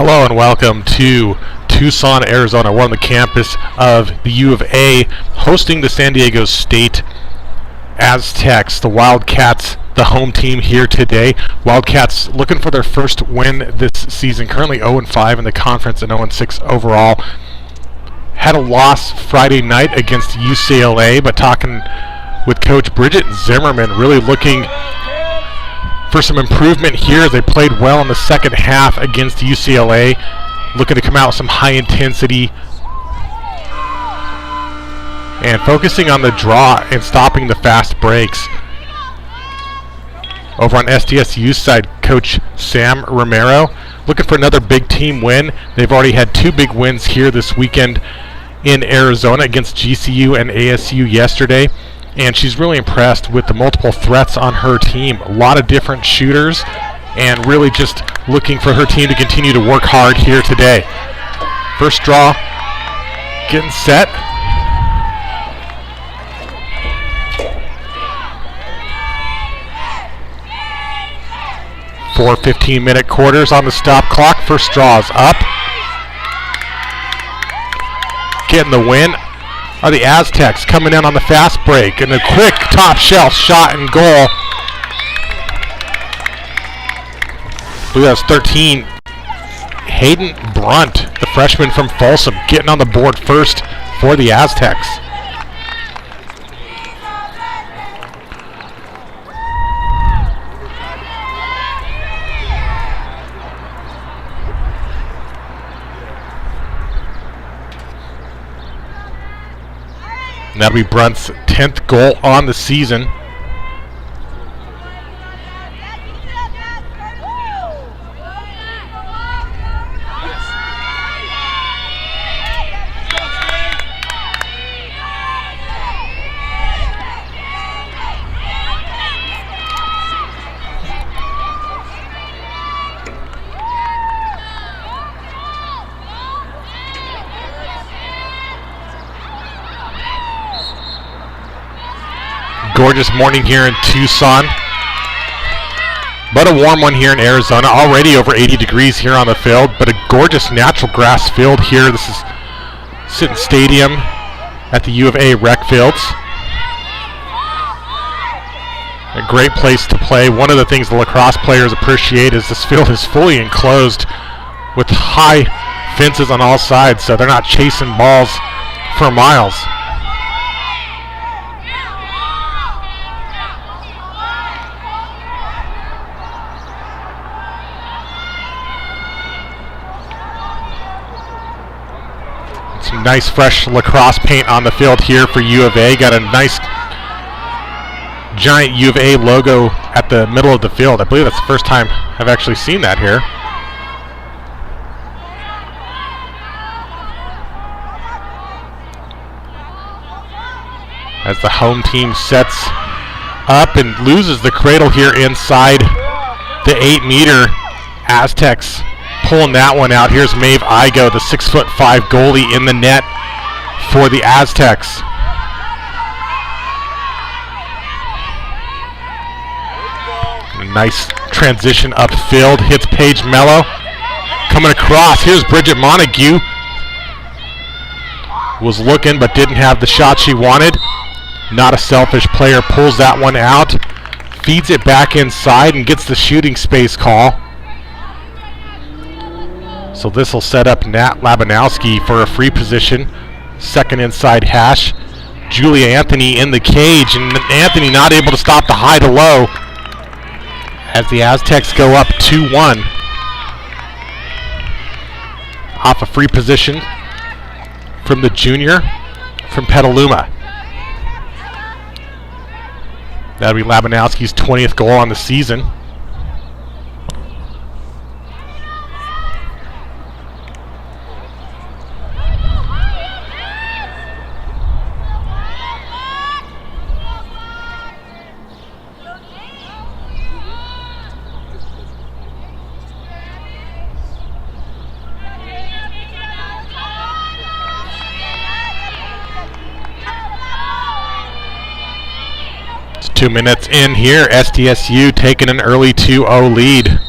Hello and welcome to Tucson, Arizona. We're on the campus of the U of A, hosting the San Diego State Aztecs, the Wildcats, the home team here today. Wildcats looking for their first win this season, currently 0-5 in the conference and 0-6 overall. Had a loss Friday night against UCLA, but talking with Coach Bridget Zimmerman, really looking for some improvement here. They played well in the second half against UCLA, looking to come out with some high intensity and focusing on the draw and stopping the fast breaks. Over on SDSU's side, Coach Sam Romero looking for another big team win. They've already had two big wins here this weekend in Arizona against GCU and ASU yesterday. And she's really impressed with the multiple threats on her team. A lot of different shooters, and really just looking for her team to continue to work hard here today. First draw, getting set. Four 15-minute quarters on the stop clock. First draw is up. Getting the win are the Aztecs, coming in on the fast break, and a quick top shelf shot and goal. I believe that's 13. Hayden Brunt, the freshman from Folsom, getting on the board first for the Aztecs. And that'll be Brunt's 10th goal on the season. Gorgeous morning here in Tucson, but a warm one here in Arizona. Already over 80 degrees here on the field, but a gorgeous natural grass field here. This is Sitton Stadium at the U of A rec fields. A great place to play. One of the things the lacrosse players appreciate is this field is fully enclosed with high fences on all sides, so they're not chasing balls for miles. Some nice fresh lacrosse paint on the field here for U of A. Got a nice giant U of A logo at the middle of the field. I believe that's the first time I've actually seen that here. As the home team sets up and loses the cradle here inside the 8-meter. Aztecs pulling that one out. Here's Maeve Igo, the 6'5" goalie, in the net for the Aztecs. A nice transition upfield. Hits Paige Mello. Coming across. Here's Bridget Montague. Was looking but didn't have the shot she wanted. Not a selfish player. Pulls that one out. Feeds it back inside and gets the shooting space call. So this will set up Nat Labanowski for a free position. Second inside hash. Julia Anthony in the cage, and Anthony not able to stop the high to low as the Aztecs go up 2-1. Off a free position from the junior from Petaluma. That'll be Labanowski's 20th goal on the season. It's 2 minutes in here. SDSU taking an early 2-0 lead.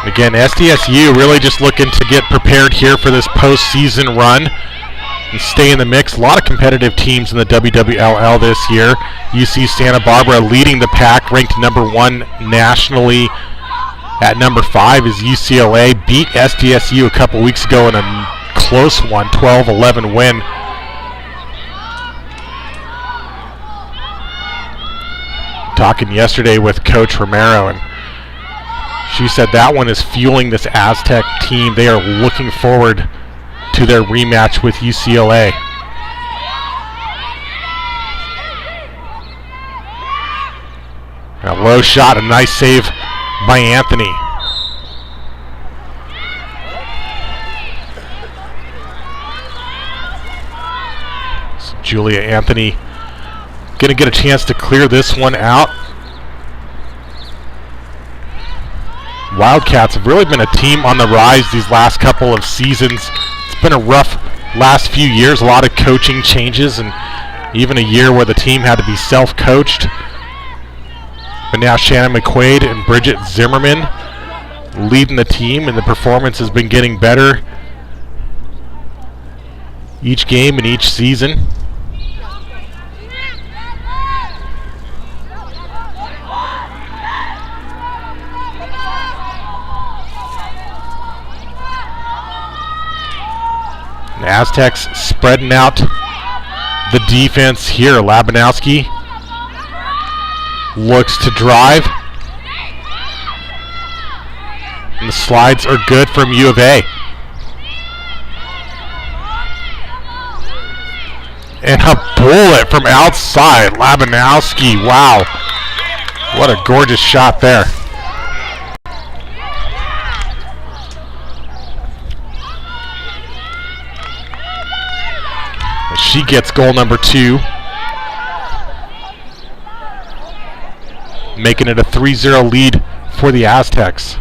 Again, SDSU really just looking to get prepared here for this postseason run and stay in the mix. A lot of competitive teams in the WWLL this year. UC Santa Barbara leading the pack, ranked #1 nationally. At #5 is UCLA. Beat SDSU a couple weeks ago in a close one, 12-11 win. Talking yesterday with Coach Romero, and she said that one is fueling this Aztec team. They are looking forward to their rematch with UCLA. A low shot, a nice save by Anthony. So Julia Anthony going to get a chance to clear this one out. Wildcats have really been a team on the rise these last couple of seasons. It's been a rough last few years, a lot of coaching changes, and even a year where the team had to be self-coached. But now Shannon McQuaid and Bridget Zimmerman leading the team, and the performance has been getting better each game and each season. The Aztecs spreading out the defense here. Labanowski looks to drive. And the slides are good from U of A. And a bullet from outside. Labanowski, wow. What a gorgeous shot there. She gets goal number 2. Making it a 3-0 lead for the Aztecs.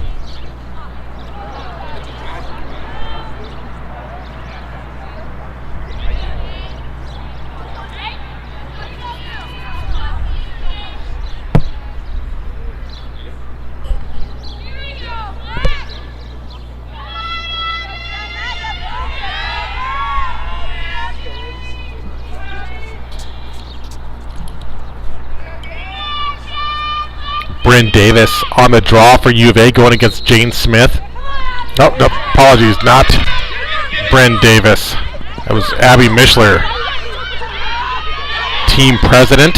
Bryn Davis on the draw for U of A, going against Jane Smith. Oh, no, apologies, not Bryn Davis. That was Abby Mishler, team president.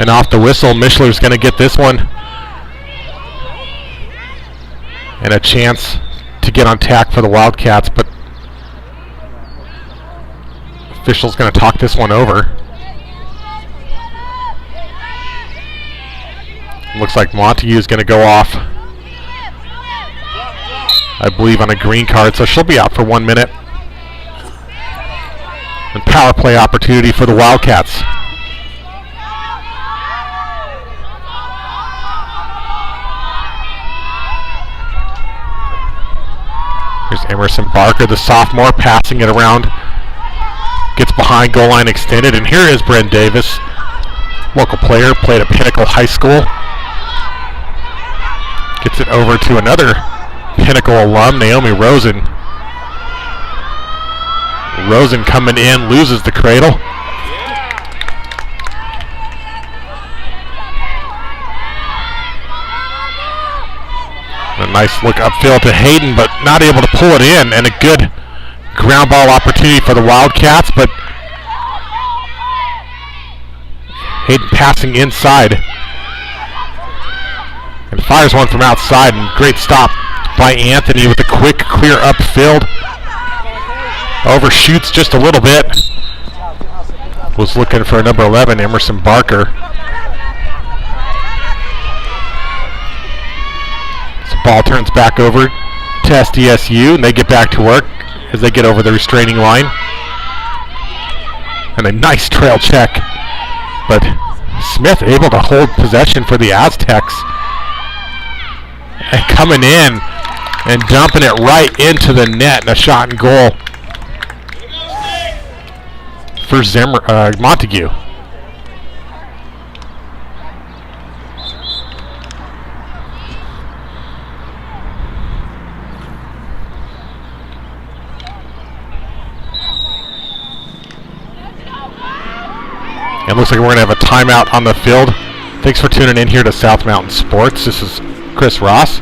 And off the whistle, Mishler's going to get this one. And a chance to get on tack for the Wildcats, but official's going to talk this one over. Looks like Montague is going to go off, I believe, on a green card, so she'll be out for 1 minute. And power play opportunity for the Wildcats. Here's Emerson Barker, the sophomore, passing it around. Gets behind goal line extended, and here is Bryn Davis, local player, played at Pinnacle High School. Gets it over to another Pinnacle alum, Naomi Rosen. Rosen coming in, loses the cradle. A nice look upfield to Hayden, but not able to pull it in, and a good ground ball opportunity for the Wildcats, but Hayden passing inside. And fires one from outside, and great stop by Anthony with a quick clear upfield. Overshoots just a little bit. Was looking for number 11, Emerson Barker. So ball turns back over to SDSU, and they get back to work as they get over the restraining line. And a nice trail check, but Smith able to hold possession for the Aztecs. And coming in and dumping it right into the net, and a shot and goal for Montague. And looks like we're going to have a timeout on the field. Thanks for tuning in here to South Mountain Sports. This is Chris Ross,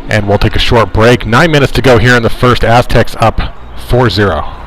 and we'll take a short break. 9 minutes to go here in the first. Aztecs up 4-0.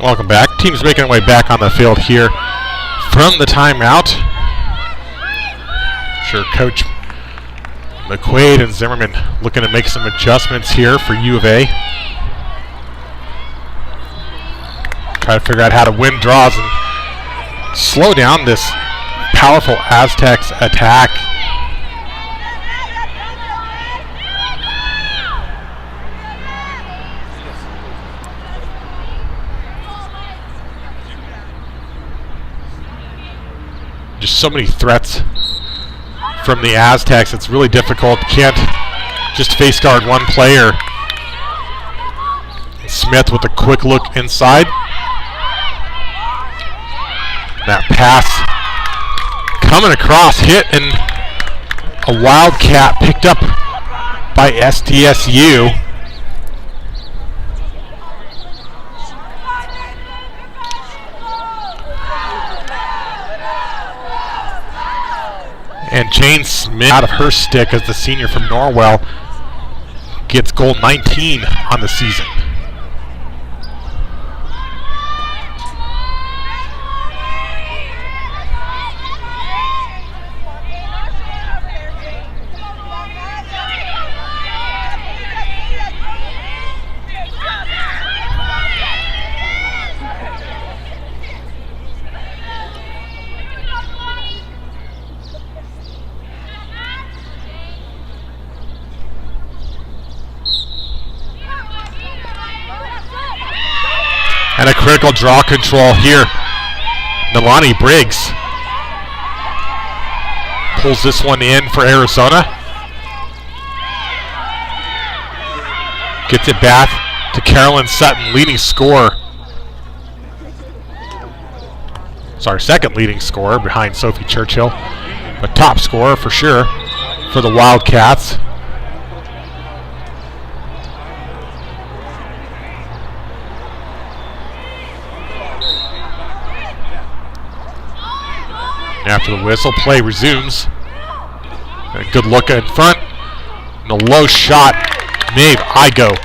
Welcome back. Team's making their way back on the field here from the timeout. Sure, Coach McQuaid and Zimmerman looking to make some adjustments here for U of A. Try to figure out how to win draws and slow down this powerful Aztecs attack. Just so many threats from the Aztecs. It's really difficult. Can't just face guard one player. Smith with a quick look inside. That pass coming across, hit, and a Wildcat picked up by SDSU. And Jane Smith out of her stick as the senior from Norwell gets goal 19 on the season. And a critical draw control here. Nalani Briggs pulls this one in for Arizona. Gets it back to Carolyn Sutton, leading scorer. Sorry, second leading scorer behind Sophie Churchill. But top scorer for sure for the Wildcats. After the whistle, play resumes. And a good look in front. And a low shot. Maeve Igo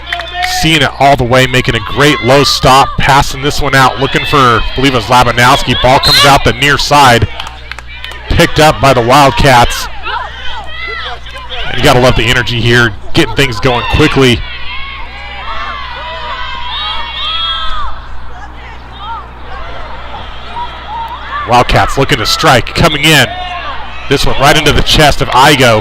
seeing it all the way, making a great low stop, passing this one out, looking for, I believe it was Labanowski. Ball comes out the near side. Picked up by the Wildcats. And you got to love the energy here, getting things going quickly. Wildcats looking to strike, coming in. This one right into the chest of Igo.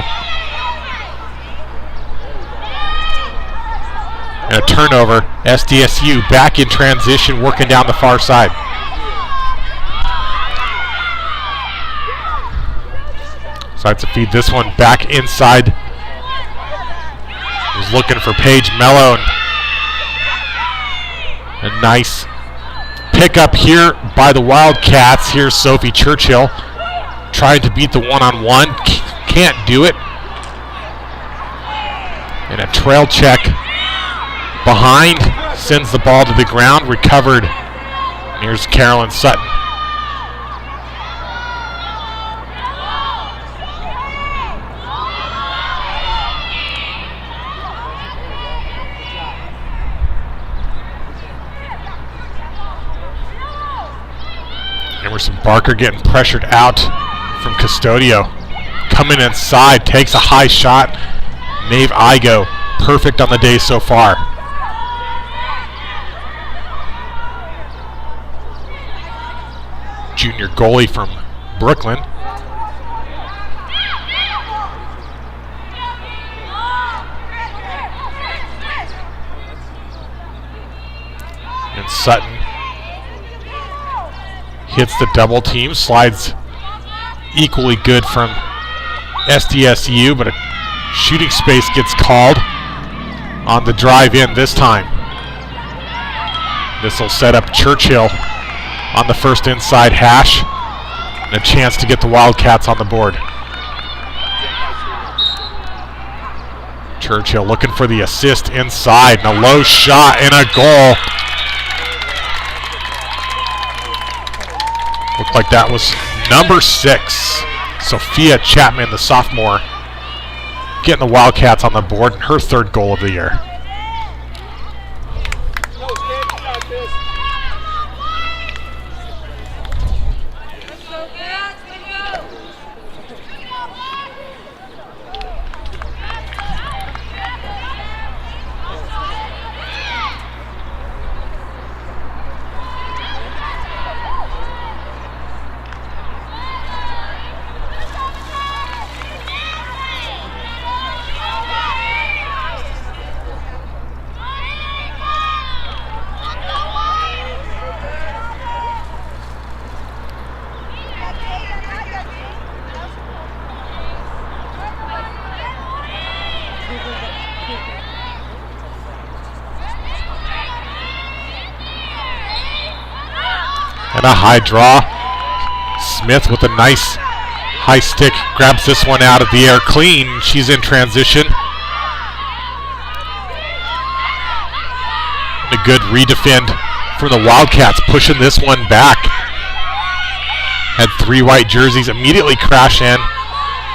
And a turnover. SDSU back in transition, working down the far side. Decides to feed this one back inside. Was looking for Paige Mello. A nice pickup here by the Wildcats. Here's Sophie Churchill trying to beat the one-on-one. Can't do it. And a trail check behind. Sends the ball to the ground. Recovered. Here's Carolyn Sutton. Emerson Barker getting pressured out from Custodio. Coming inside, takes a high shot. Maeve Igo, perfect on the day so far. Junior goalie from Brooklyn. And Sutton hits the double team, slides equally good from SDSU, but a shooting space gets called on the drive in this time. This will set up Churchill on the first inside hash, and a chance to get the Wildcats on the board. Churchill looking for the assist inside, and a low shot and a goal. Looked like that was number 6. Sophia Chapman, the sophomore, getting the Wildcats on the board and her 3rd goal of the year. And a high draw. Smith with a nice high stick grabs this one out of the air clean. She's in transition. And a good redefend from the Wildcats, pushing this one back. Had 3 white jerseys immediately crash in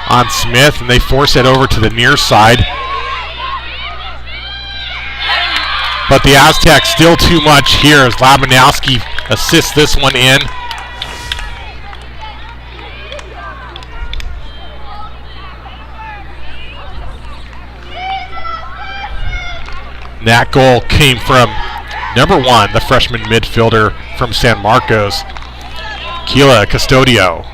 on Smith, and they force it over to the near side. But the Aztecs still too much here as Labanowski assists this one in. And that goal came from number 1, the freshman midfielder from San Marcos, Keila Custodio.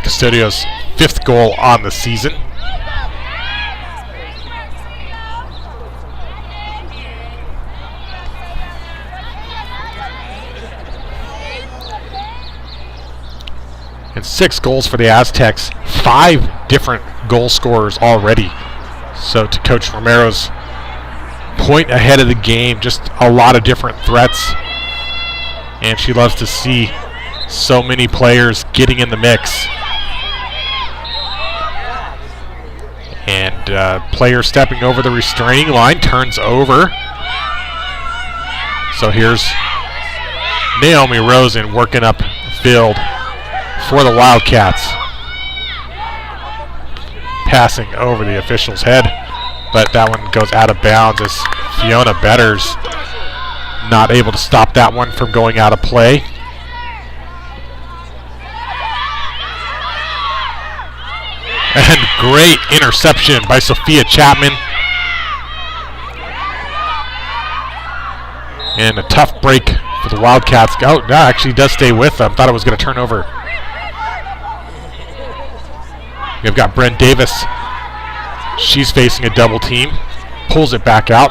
Custodio's 5th goal on the season. And 6 goals for the Aztecs. 5 different goal scorers already. So to Coach Romero's point ahead of the game, just a lot of different threats. And she loves to see so many players getting in the mix. And player stepping over the restraining line, turns over. So here's Naomi Rosen working up field for the Wildcats. Passing over the official's head, but that one goes out of bounds as Fiona Betters not able to stop that one from going out of play. And great interception by Sophia Chapman. And a tough break for the Wildcats. Oh, no, actually does stay with them. Thought it was going to turn over. We've got Brent Davis. She's facing a double team. Pulls it back out.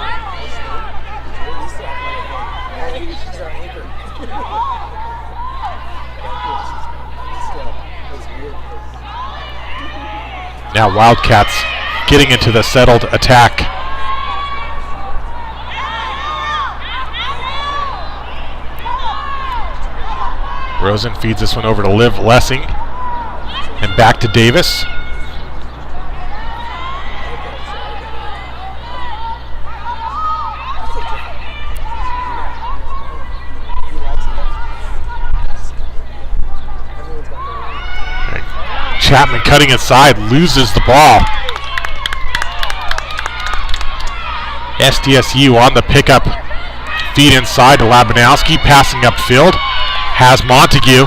Now Wildcats getting into the settled attack. Rosen feeds this one over to Liv Lessing. And back to Davis. Chapman cutting inside, loses the ball. SDSU on the pickup. Feed inside to Labanowski, passing upfield. Has Montague.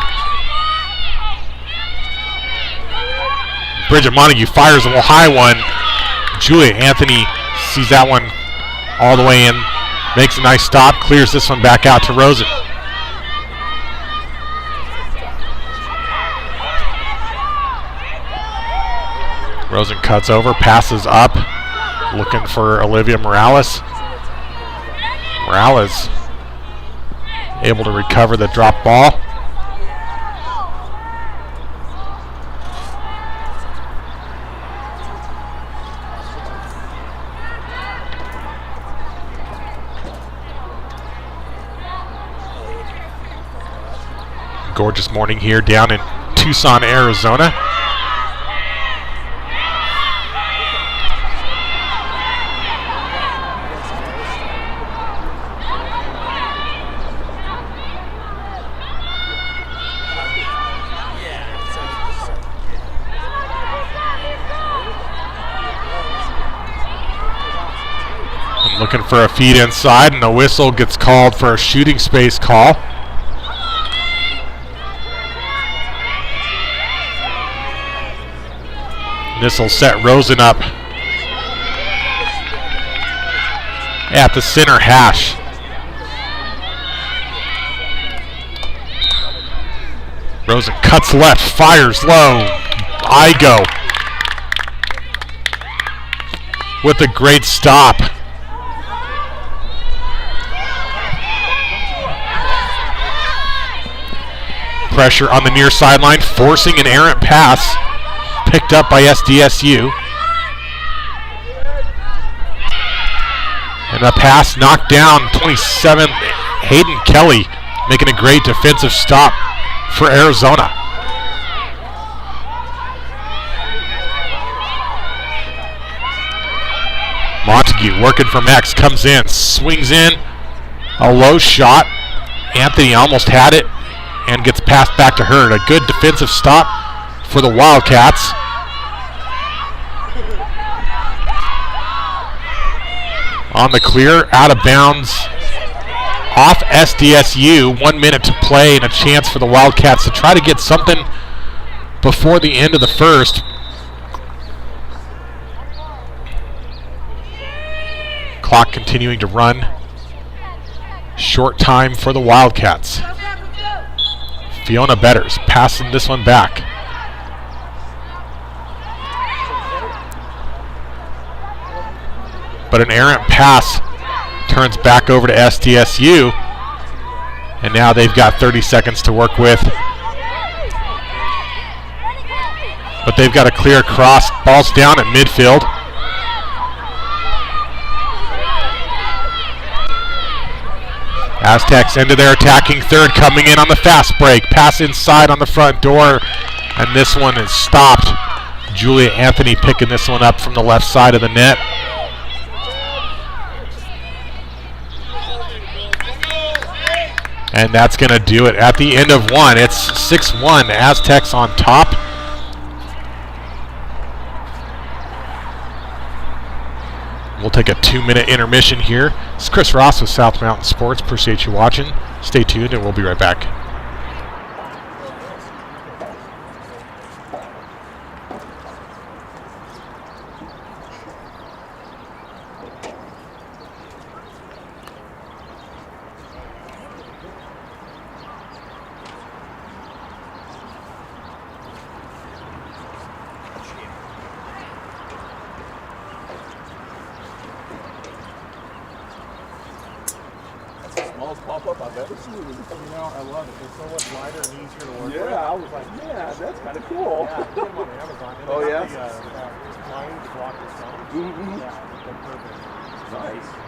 Bridget Montague fires a little high one. Julia Anthony sees that one all the way in. Makes a nice stop, clears this one back out to Rosen. Rosen cuts over, passes up, looking for Olivia Morales. Morales able to recover the drop ball. Gorgeous morning here down in Tucson, Arizona. Looking for a feed inside, and the whistle gets called for a shooting space call. This will set Rosen up at the center hash. Rosen cuts left, fires low. Igo with a great stop. Pressure on the near sideline, forcing an errant pass. Picked up by SDSU. And a pass knocked down. 27, Hayden Kelly making a great defensive stop for Arizona. Montague working from X, comes in, swings in, a low shot. Anthony almost had it and gets passed back to her. A good defensive stop for the Wildcats. On the clear, out of bounds, off SDSU. 1 minute to play and a chance for the Wildcats to try to get something before the end of the first. Clock continuing to run. Short time for the Wildcats. Fiona Betters passing this one back. But an errant pass turns back over to SDSU. And now they've got 30 seconds to work with. But they've got a clear cross. Ball's down at midfield. Aztecs into their attacking third, coming in on the fast break. Pass inside on the front door, and this one is stopped. Julia Anthony picking this one up from the left side of the net. And that's going to do it at the end of one. It's 6-1, Aztecs on top. We'll take a 2-minute intermission here. It's Chris Ross with South Mountain Sports. Appreciate you watching. Stay tuned and we'll be right back. balls pop up, I've ever seen. You know, I love it. It's so much lighter and easier to work with. Yeah, I was like, yeah, that's kind of cool. Yeah, I get them on Amazon. And Oh, they yeah? got the line to block the sun. Mm-hmm. Yeah, they're perfect. Nice.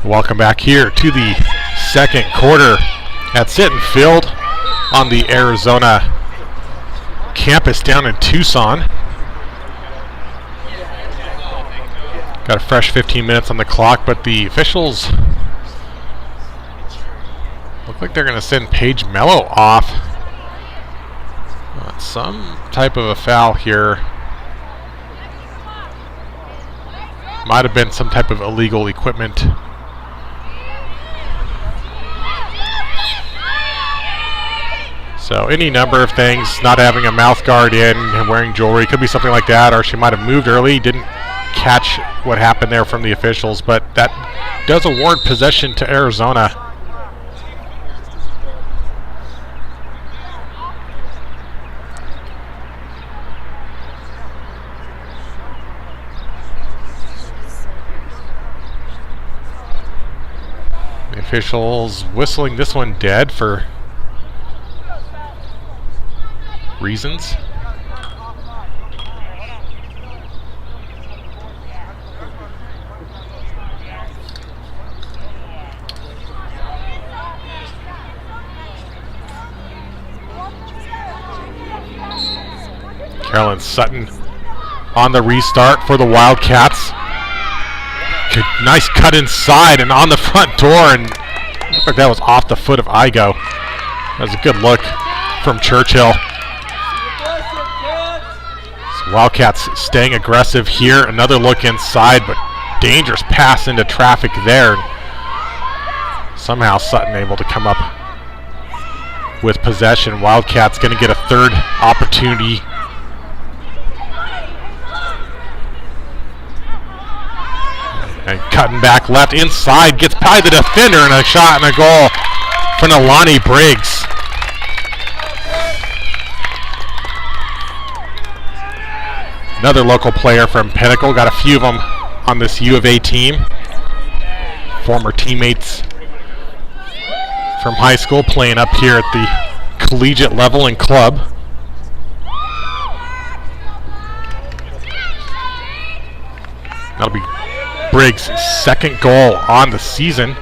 Welcome back here to the second quarter at Sitton Field on the Arizona campus down in Tucson. Got a fresh 15 minutes on the clock, but the officials look like they're going to send Paige Mello off. Some type of a foul here. Might have been some type of illegal equipment. So any number of things, not having a mouth guard in and wearing jewelry, could be something like that, or she might have moved early, didn't catch what happened there from the officials, but that does award possession to Arizona. The officials whistling this one dead for reasons. Carolyn Sutton on the restart for the Wildcats. Good, nice cut inside and on the front door, and looked like that was off the foot of Igo. That was a good look from Churchill. So Wildcats staying aggressive here. Another look inside, but dangerous pass into traffic there. Somehow Sutton able to come up with possession. Wildcats going to get a third opportunity. And cutting back left inside, gets by the defender, and a shot and a goal for Nalani Briggs. Another local player from Pinnacle, got a few of them on this U of A team. Former teammates from high school playing up here at the collegiate level and club. That'll be Briggs' second goal on the season.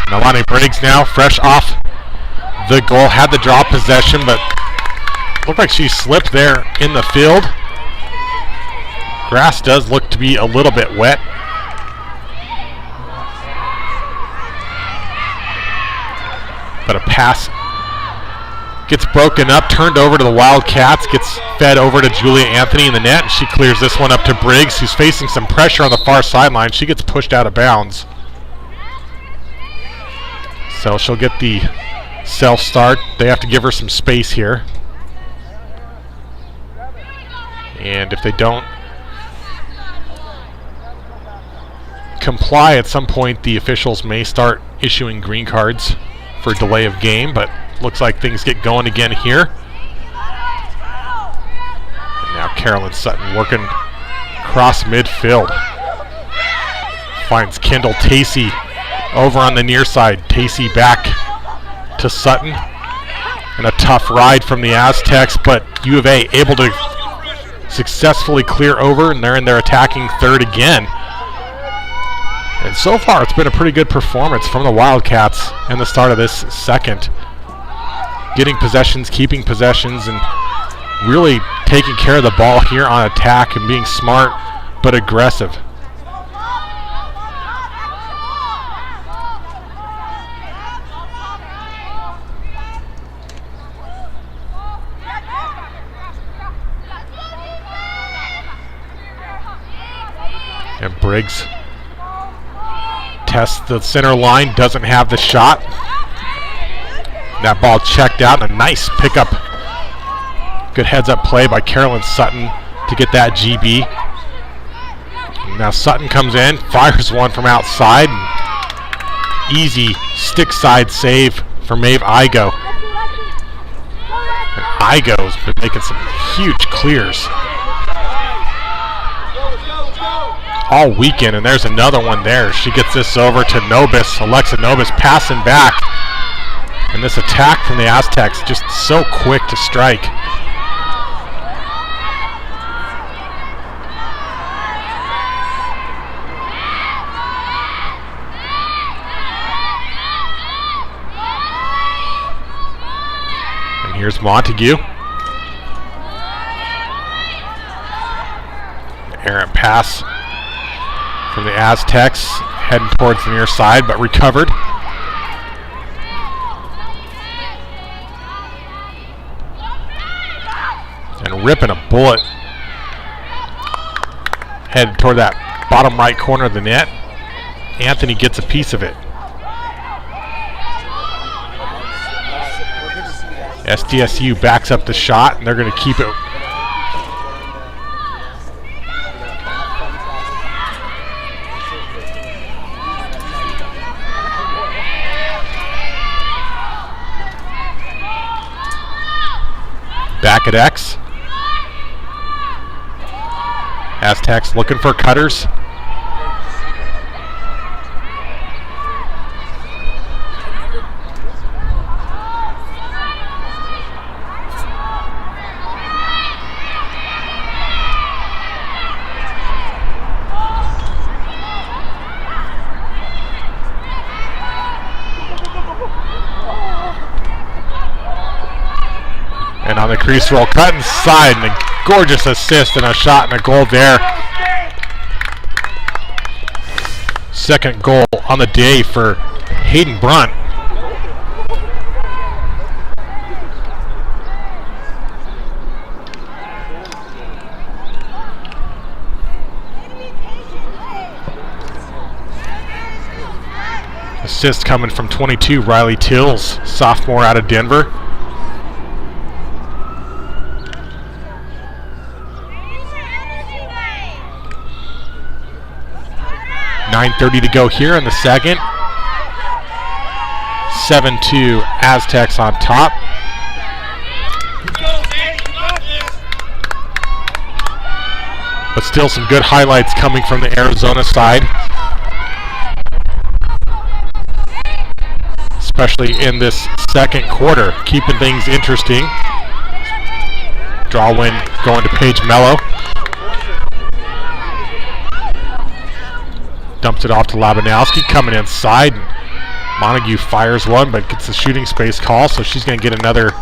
Nalani Briggs now fresh off the goal. Had the draw possession, but looked like she slipped there in the field. Grass does look to be a little bit wet. But a pass gets broken up, turned over to the Wildcats, gets fed over to Julia Anthony in the net, and she clears this one up to Briggs, who's facing some pressure on the far sideline. She gets pushed out of bounds. So she'll get the self-start. They have to give her some space here. And if they don't comply at some point, the officials may start issuing green cards for delay of game, but looks like things get going again here. And now Carolyn Sutton working across midfield. Finds Kendall Tacey over on the near side. Tacey back to Sutton. And a tough ride from the Aztecs, but U of A able to successfully clear over, and they're in their attacking third again. And so far, it's been a pretty good performance from the Wildcats in the start of this second. Getting possessions, keeping possessions, and really taking care of the ball here on attack and being smart but aggressive. And Briggs tests the center line, doesn't have the shot. That ball checked out, and a nice pickup. Good heads-up play by Carolyn Sutton to get that GB. Now Sutton comes in, fires one from outside. Easy stick side save for Maeve Igo. And Igo's been making some huge clears all weekend, and there's another one there. She gets this over to Nobis. Alexa Nobis passing back. And this attack from the Aztecs just so quick to strike. And here's Montague. Errant pass from the Aztecs, heading towards the near side, but recovered. And ripping a bullet, headed toward that bottom right corner of the net. Anthony gets a piece of it. SDSU backs up the shot, and they're going to keep it. Back at X. Aztecs looking for cutters. And on the crease roll, cut inside, and a gorgeous assist and a shot and a goal there. Second goal on the day for Hayden Brunt. Assist coming from 22, Riley Tills, sophomore out of Denver. 9:30 to go here in the second. 7-2 Aztecs on top. But still some good highlights coming from the Arizona side, especially in this second quarter, keeping things interesting. Draw win going to Paige Mello. Dumps it off to Labanowski, coming inside. Montague fires one, but gets the shooting space call, so she's going to get another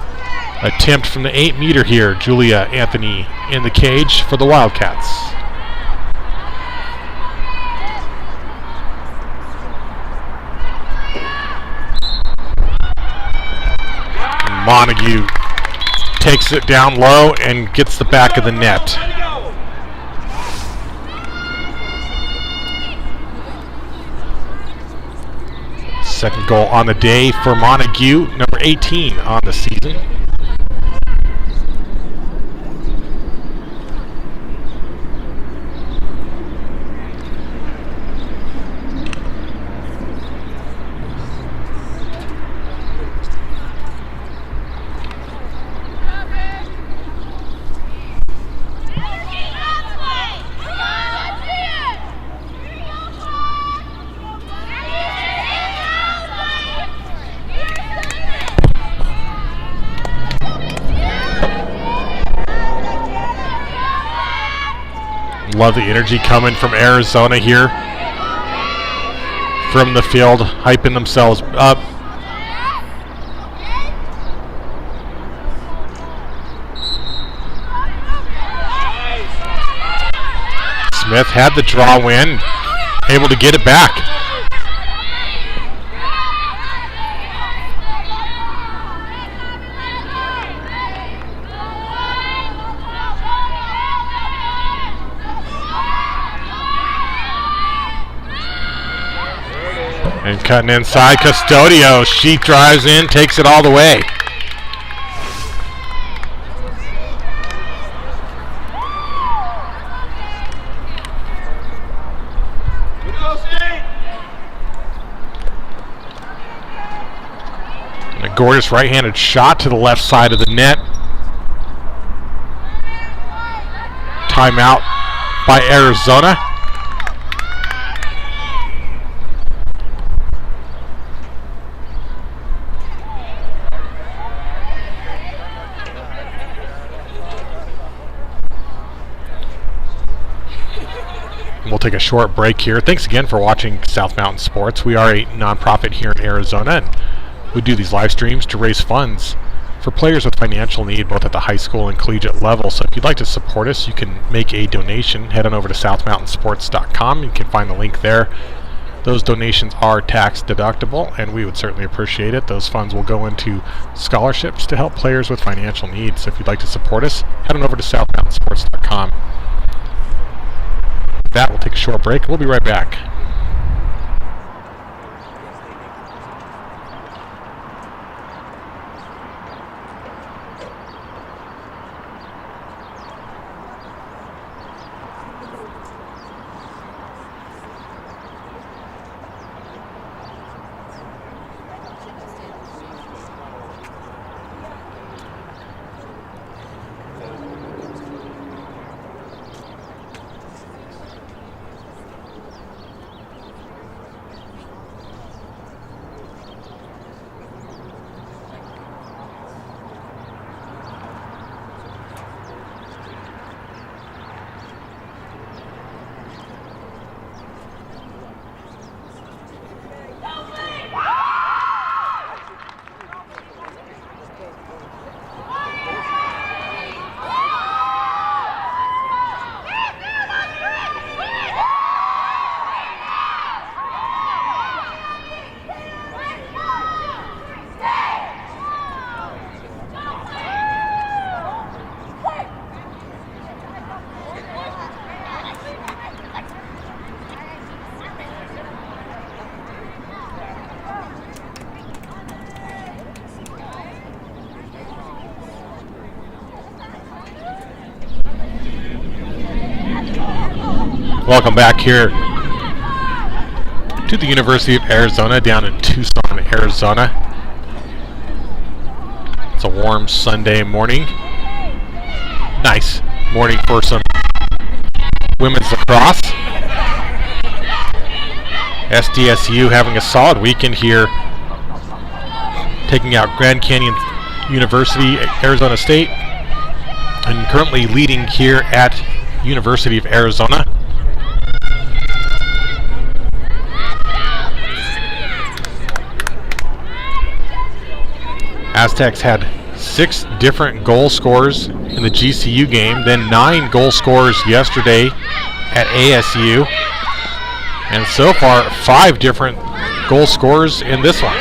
attempt from the 8-meter here. Julia Anthony in the cage for the Wildcats. Montague takes it down low and gets the back of the net. Second goal on the day for Montague, number 18 on the season. Love the energy coming from Arizona here. From the field, hyping themselves up. Smith had the draw win, able to get it back. And cutting inside, Custodio. She drives in, takes it all the way. And a gorgeous right-handed shot to the left side of the net. Timeout by Arizona. We'll take a short break here. Thanks again for watching South Mountain Sports. We are a nonprofit here in Arizona, and we do these live streams to raise funds for players with financial need, both at the high school and collegiate level. So if you'd like to support us, you can make a donation. Head on over to southmountainsports.com. You can find the link there. Those donations are tax deductible, and we would certainly appreciate it. Those funds will go into scholarships to help players with financial needs. So if you'd like to support us, head on over to southmountainsports.com. That will take a short break. We'll be right back. Welcome back here to the University of Arizona down in Tucson, Arizona. It's a warm Sunday morning. Nice morning for some women's lacrosse. SDSU having a solid weekend here, taking out Grand Canyon University, Arizona State, and currently leading here at University of Arizona. Aztecs had 6 different goal scorers in the GCU game, then 9 goal scorers yesterday at ASU, and so far 5 different goal scorers in this one.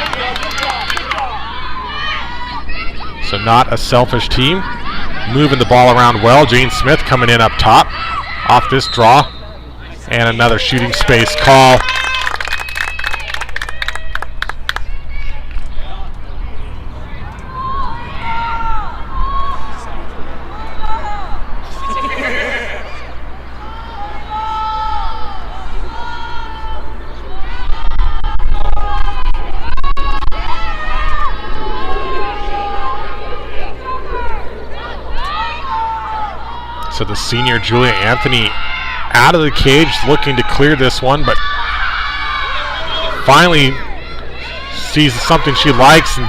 So not a selfish team. Moving the ball around well. Jane Smith coming in up top off this draw, and another shooting space call. So the senior Julia Anthony out of the cage looking to clear this one, but finally sees something she likes and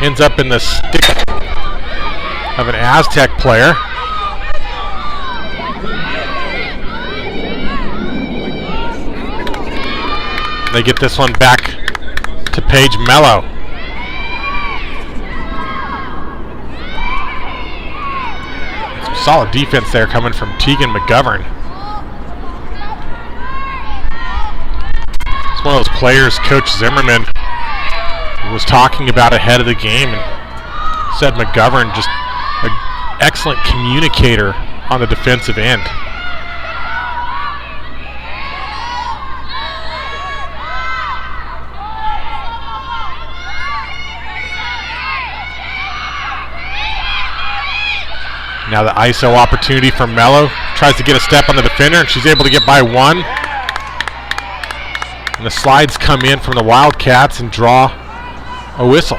ends up in the stick of an Aztec player. They get this one back to Paige Mello. Solid defense there coming from Tegan McGovern. It's one of those players Coach Zimmerman was talking about ahead of the game, and said McGovern just an excellent communicator on the defensive end. Now the ISO opportunity for Mello. Tries to get a step on the defender, and she's able to get by one. And the slides come in from the Wildcats and draw a whistle.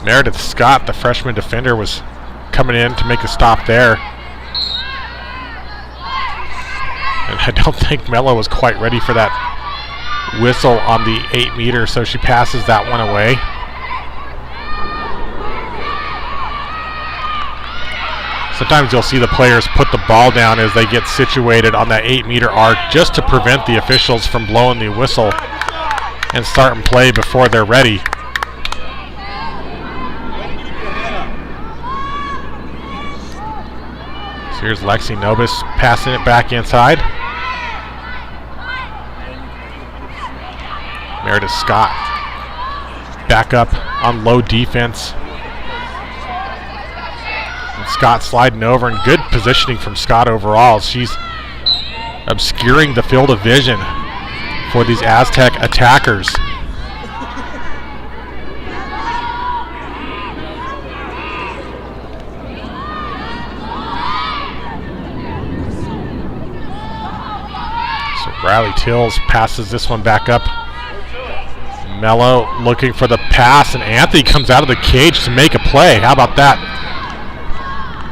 Meredith Scott, the freshman defender, was coming in to make a stop there. And I don't think Mello was quite ready for that whistle on the 8 meter, so she passes that one away. Sometimes you'll see the players put the ball down as they get situated on that 8 meter arc just to prevent the officials from blowing the whistle and starting play before they're ready. So here's Lexi Nobis passing it back inside. Meredith Scott back up on low defense. Scott sliding over, and good positioning from Scott overall. She's obscuring the field of vision for these Aztec attackers. So Riley Tills passes this one back up. Mello looking for the pass, and Anthony comes out of the cage to make a play. How about that?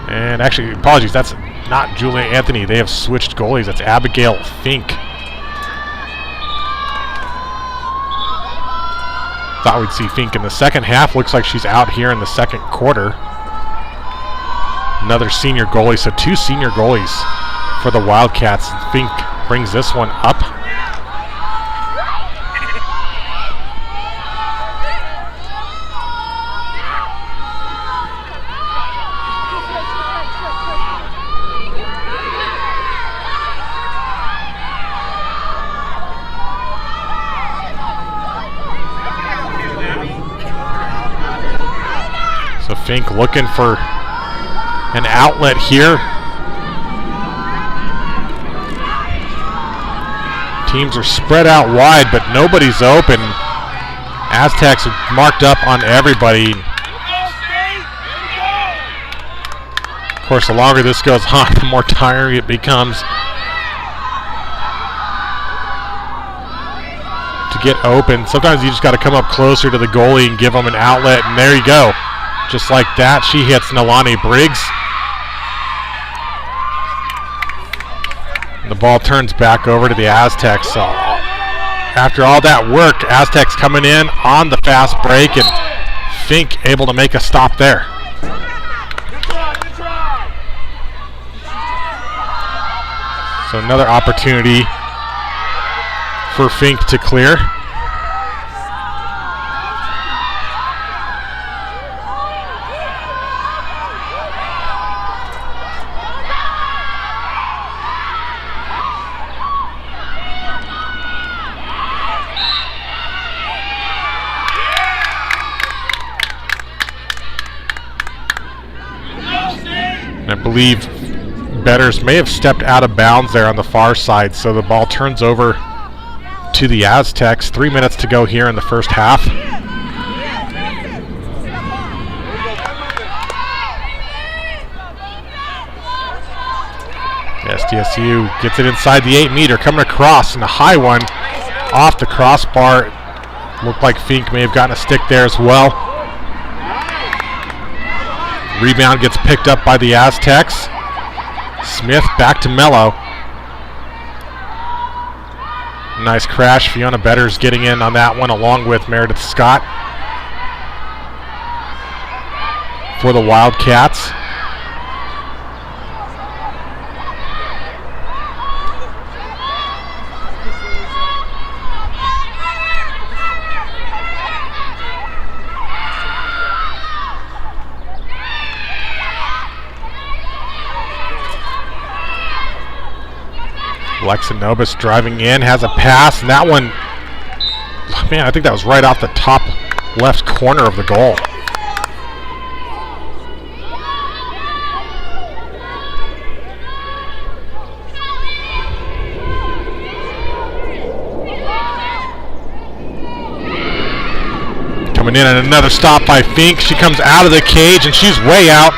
And actually, apologies, that's not Julia Anthony. They have switched goalies. That's Abigail Fink. Thought we'd see Fink in the second half. Looks like she's out here in the second quarter. Another senior goalie, so 2 senior goalies for the Wildcats. Fink brings this one up. Fink looking for an outlet here. Teams are spread out wide, but nobody's open. Aztecs are marked up on everybody. Of course, the longer this goes on, the more tiring it becomes to get open. Sometimes you just got to come up closer to the goalie and give them an outlet, and there you go. Just like that, she hits Nalani Briggs. And the ball turns back over to the Aztecs. So after all that work, Aztecs coming in on the fast break, and Fink able to make a stop there. So another opportunity for Fink to clear. I believe Betters may have stepped out of bounds there on the far side, so the ball turns over to the Aztecs. 3 minutes to go here in the first half. SDSU gets it inside the 8-meter, coming across, and a high one off the crossbar. Looked like Fink may have gotten a stick there as well. Rebound gets picked up by the Aztecs. Smith back to Mello. Nice crash. Fiona Betters getting in on that one along with Meredith Scott for the Wildcats. Alexa Nobis driving in, has a pass, and that one, man, I think that was right off the top left corner of the goal. Coming in and another stop by Fink. She comes out of the cage and she's way out.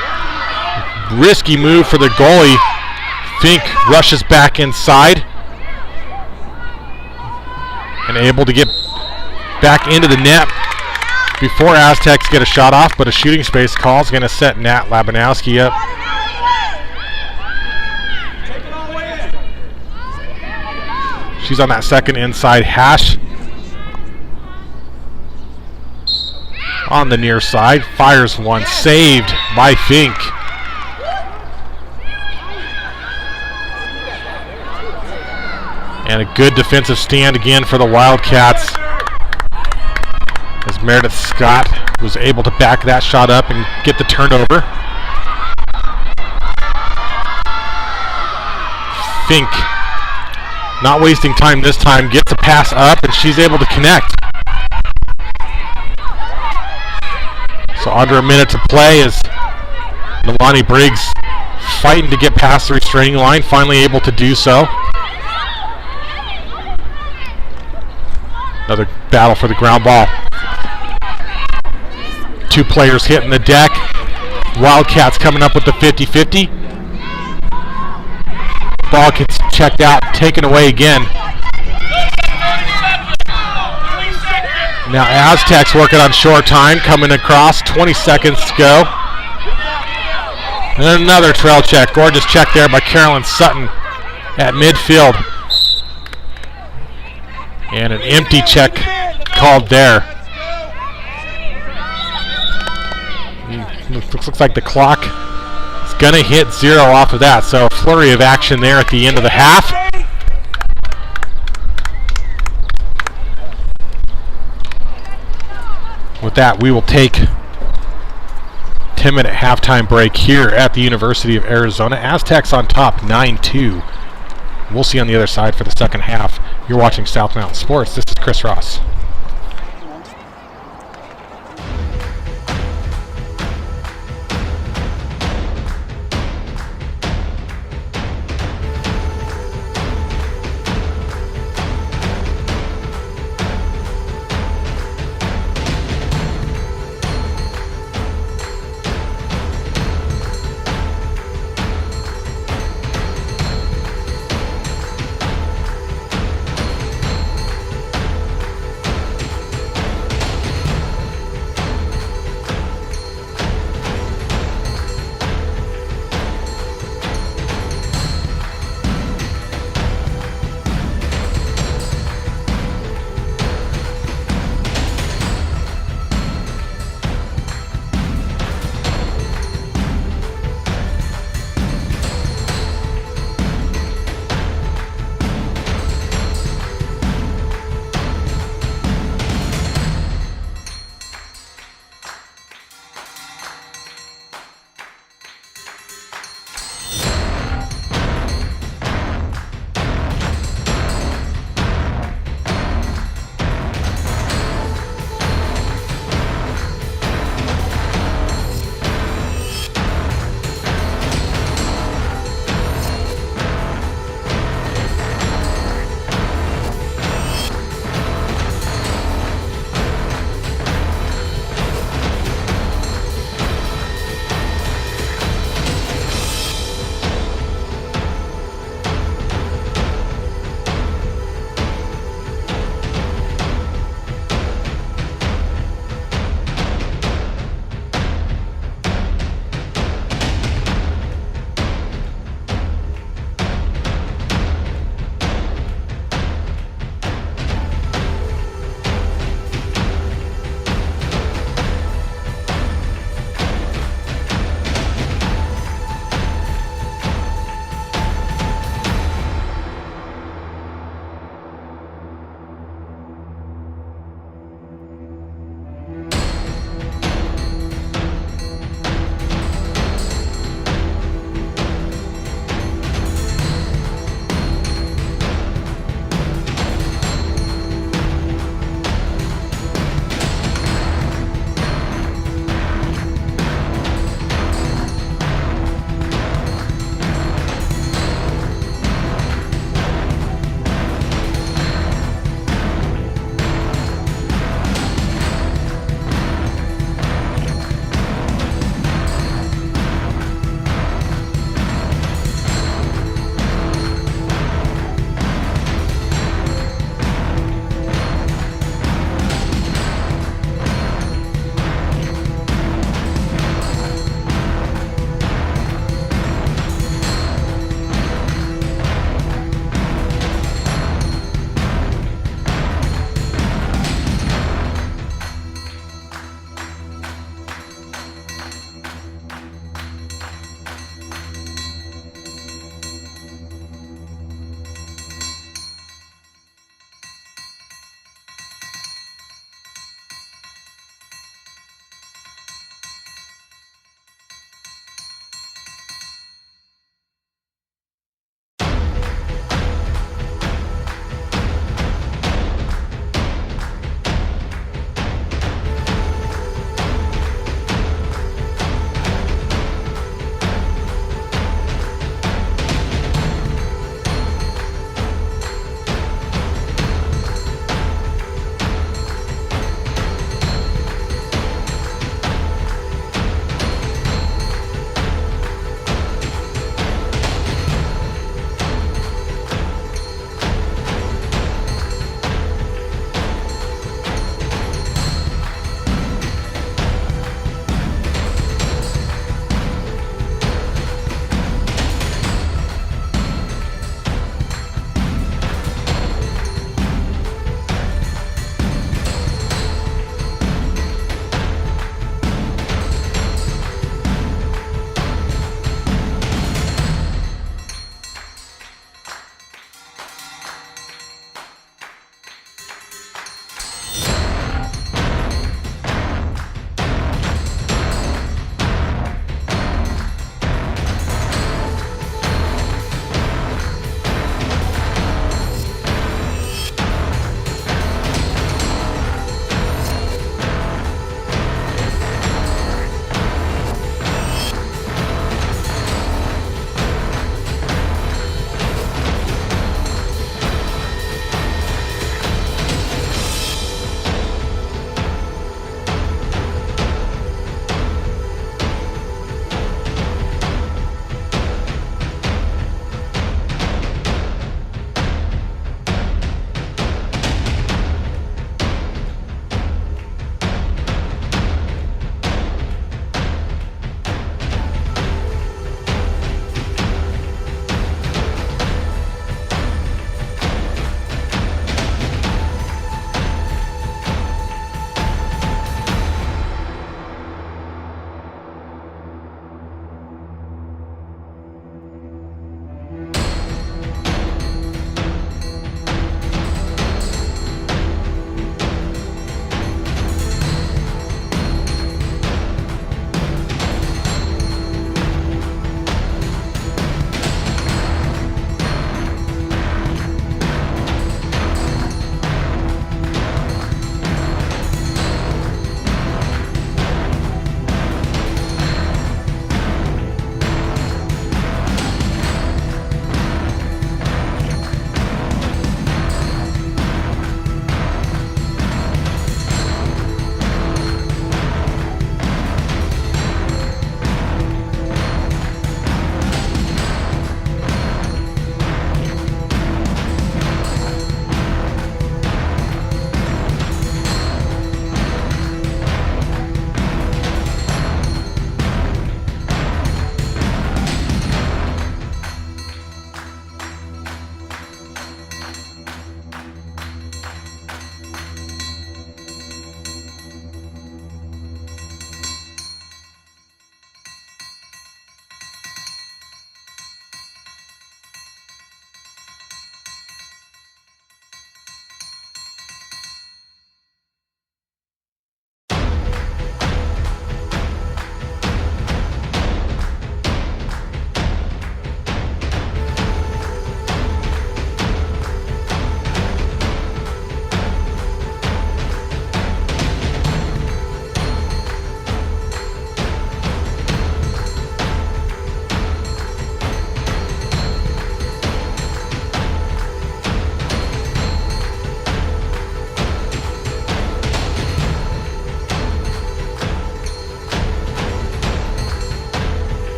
Risky move for the goalie. Fink rushes back inside and able to get back into the net before Aztecs get a shot off, but a shooting space call is going to set Nat Labanowski up. She's on that second inside hash. On the near side, fires one, saved by Fink. And a good defensive stand again for the Wildcats, as Meredith Scott was able to back that shot up and get the turnover. Fink, not wasting time this time, gets a pass up and she's able to connect. So under a minute to play as Nalani Briggs fighting to get past the restraining line, finally able to do so. Another battle for the ground ball. Two players hitting the deck. Wildcats coming up with the 50-50. Ball gets checked out, taken away again. Now Aztecs working on short time, coming across, 20 seconds to go. And another trail check, gorgeous check there by Carolyn Sutton at midfield. And an empty check called there. Looks like the clock is going to hit 0 off of that. So a flurry of action there at the end of the half. With that, we will take 10-minute halftime break here at the University of Arizona. Aztecs on top, 9-2. We'll see you on the other side for the second half. You're watching South Mountain Sports. This is Chris Ross.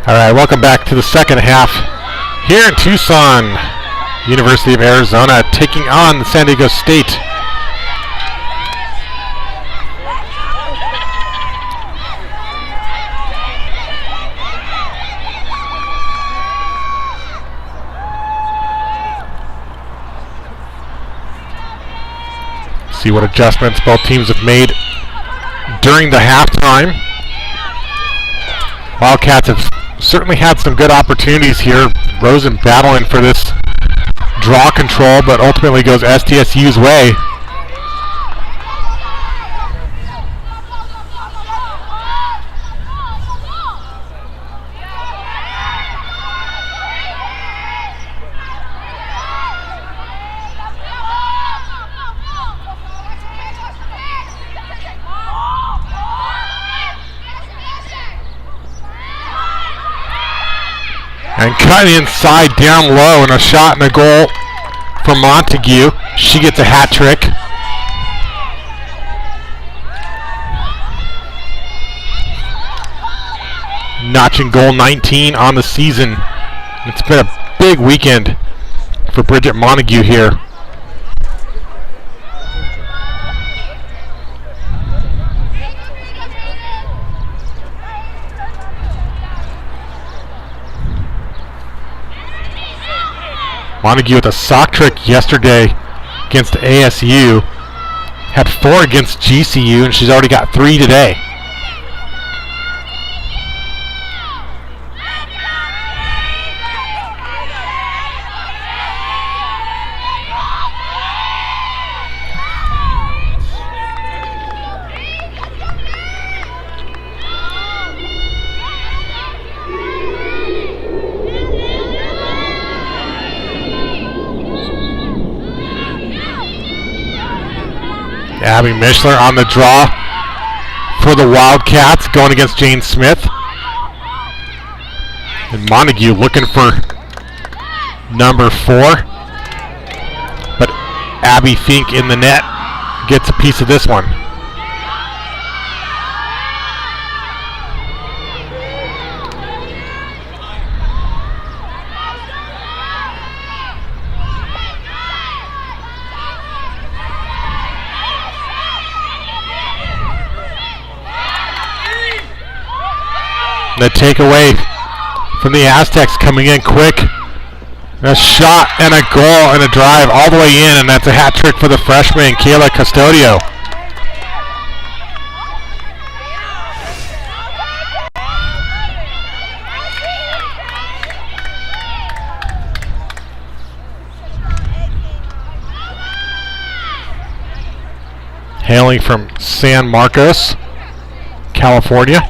All right, welcome back to the second half here in Tucson. University of Arizona taking on San Diego State. See what adjustments both teams have made during the halftime. Wildcats have certainly had some good opportunities here. Rosen battling for this draw control, but ultimately goes SDSU's way. And cut inside down low, and a shot and a goal for Montague. She gets a hat trick. Notching goal 19 on the season. It's been a big weekend for Bridget Montague here. Montague with a sock trick yesterday against ASU. Had 4 against GCU, and she's already got 3 today. Abby Mishler on the draw for the Wildcats, going against Jane Smith. And Montague looking for number 4. But Abby Fink in the net gets a piece of this one. The takeaway from the Aztecs coming in quick. A shot and a goal and a drive all the way in, and that's a hat trick for the freshman, Kayla Custodio. Hailing from San Marcos, California.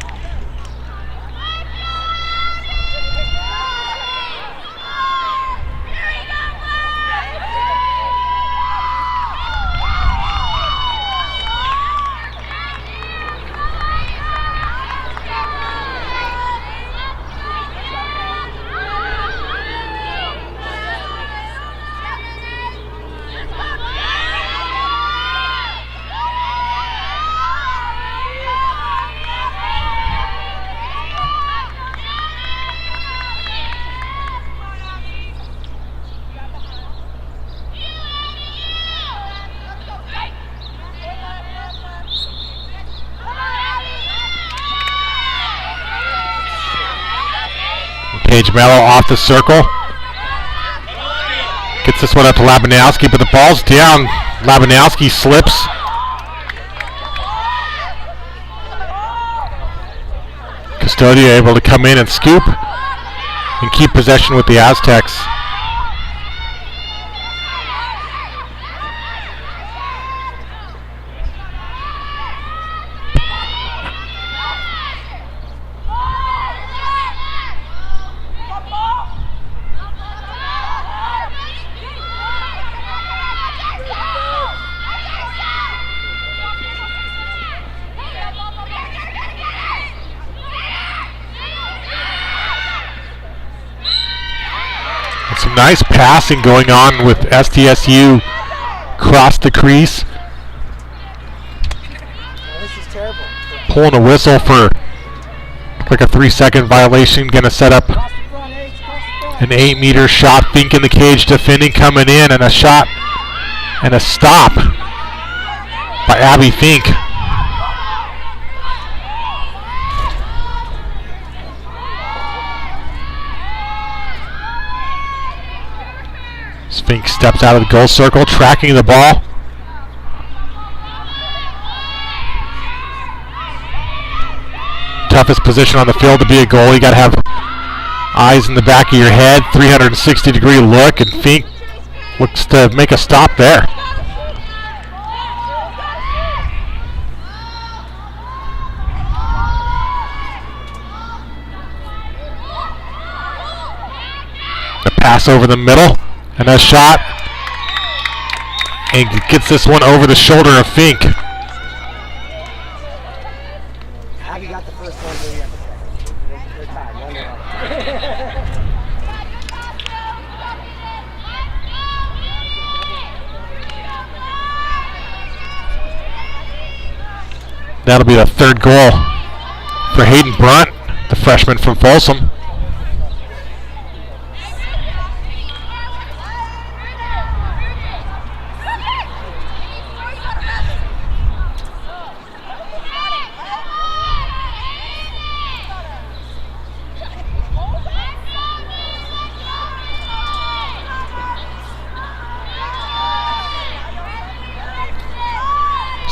Paige Mello off the circle. Gets this one up to Labanowski, but the ball's down. Labanowski slips. Custodio able to come in and scoop and keep possession with the Aztecs. Some nice passing going on with SDSU across the crease. This is terrible. Pulling a whistle for Looked like a 3-second violation. Going to set up an 8-meter shot. Fink in the cage defending, coming in, and a shot and a stop by Abby Fink. Fink steps out of the goal circle, tracking the ball. Toughest position on the field to be a goalie. You got to have eyes in the back of your head, 360-degree look, and Fink looks to make a stop there. The pass over the middle, and a shot, and gets this one over the shoulder of Fink. Abby got the first one, Billy got the second. They're tied, 1-0. That'll be the third goal for Hayden Brunt, the freshman from Folsom.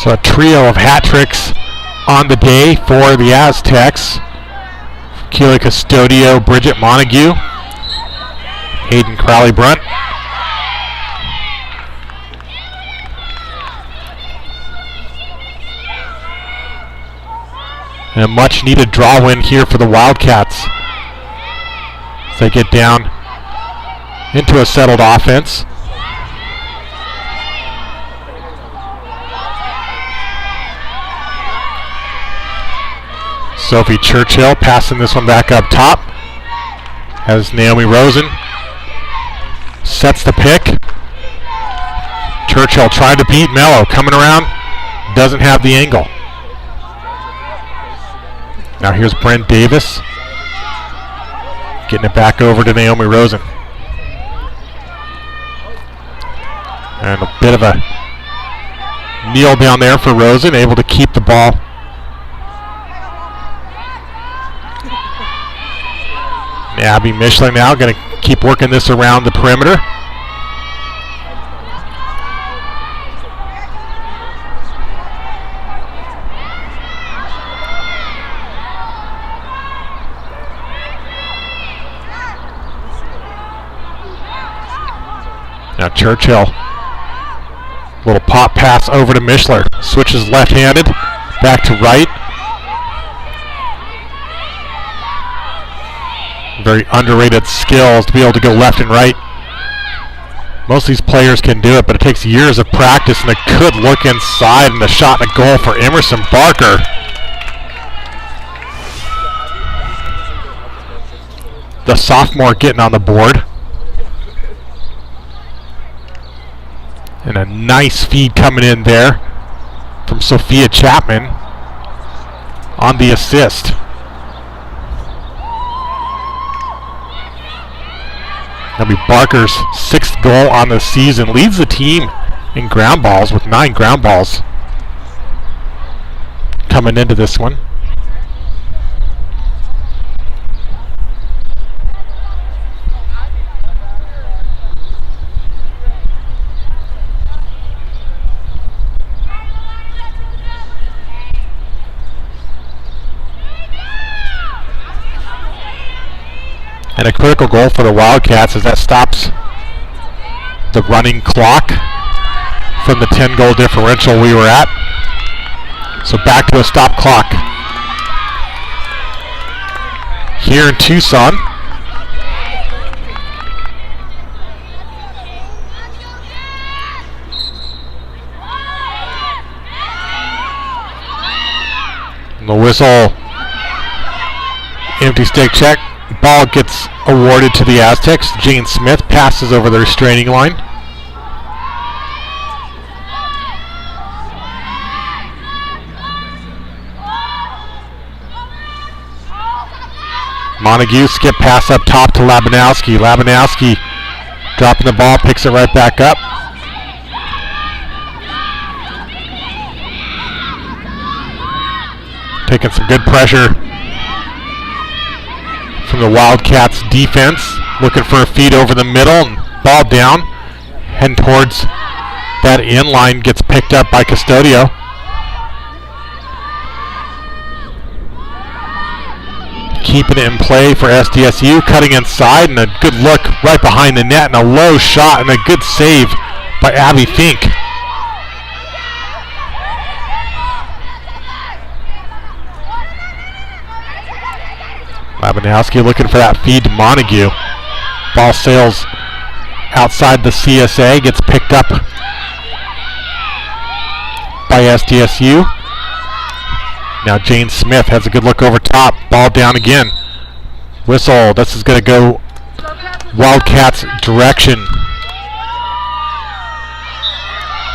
So a trio of hat tricks on the day for the Aztecs. Keely Custodio, Bridget Montague, Hayden Crowley Brunt. And a much needed draw win here for the Wildcats as they get down into a settled offense. Sophie Churchill passing this one back up top as Naomi Rosen sets the pick. Churchill trying to beat Mello, coming around, doesn't have the angle. Now here's Brent Davis getting it back over to Naomi Rosen. And a bit of a kneel down there for Rosen, able to keep the ball. Abby Mishler now going to keep working this around the perimeter. Now Churchill, little pop pass over to Mishler, switches left-handed, back to right. Very underrated skills to be able to go left and right. Most of these players can do it, but it takes years of practice, and a good look inside, and a shot and a goal for Emerson Barker. The sophomore getting on the board. And a nice feed coming in there from Sophia Chapman on the assist. That'll be Barker's 6th goal on the season. Leads the team in ground balls with 9 ground balls coming into this one. And a critical goal for the Wildcats as that stops the running clock from the 10-goal differential we were at. So back to a stop clock here in Tucson. And the whistle, empty stick check. Ball gets awarded to the Aztecs. Jane Smith passes over the restraining line. Montague, skip pass up top to Labanowski. Labanowski dropping the ball, picks it right back up. Taking some good pressure from the Wildcats defense. Looking for a feed over the middle and ball down. Heading towards that inline, gets picked up by Custodio. Keeping it in play for SDSU, cutting inside, and a good look right behind the net, and a low shot, and a good save by Abby Fink. Labanowski looking for that feed to Montague. Ball sails outside the CSA, gets picked up by SDSU. Now Jane Smith has a good look over top. Ball down again. Whistle. This is going to go Wildcats direction.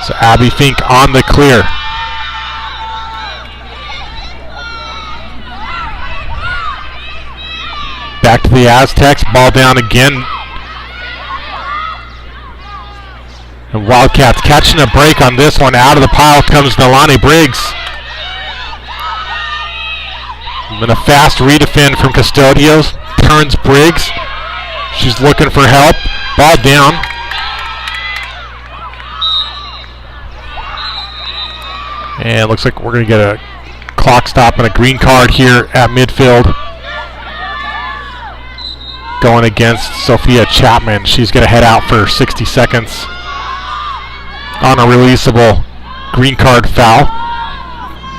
So Abby Fink on the clear. Back to the Aztecs. Ball down again. And Wildcats catching a break on this one. Out of the pile comes Nalani Briggs. And a fast redefend from Custodios. Turns Briggs. She's looking for help. Ball down. And it looks like we're going to get a clock stop and a green card here at midfield. Going against Sophia Chapman. She's going to head out for 60 seconds on a releasable green card foul.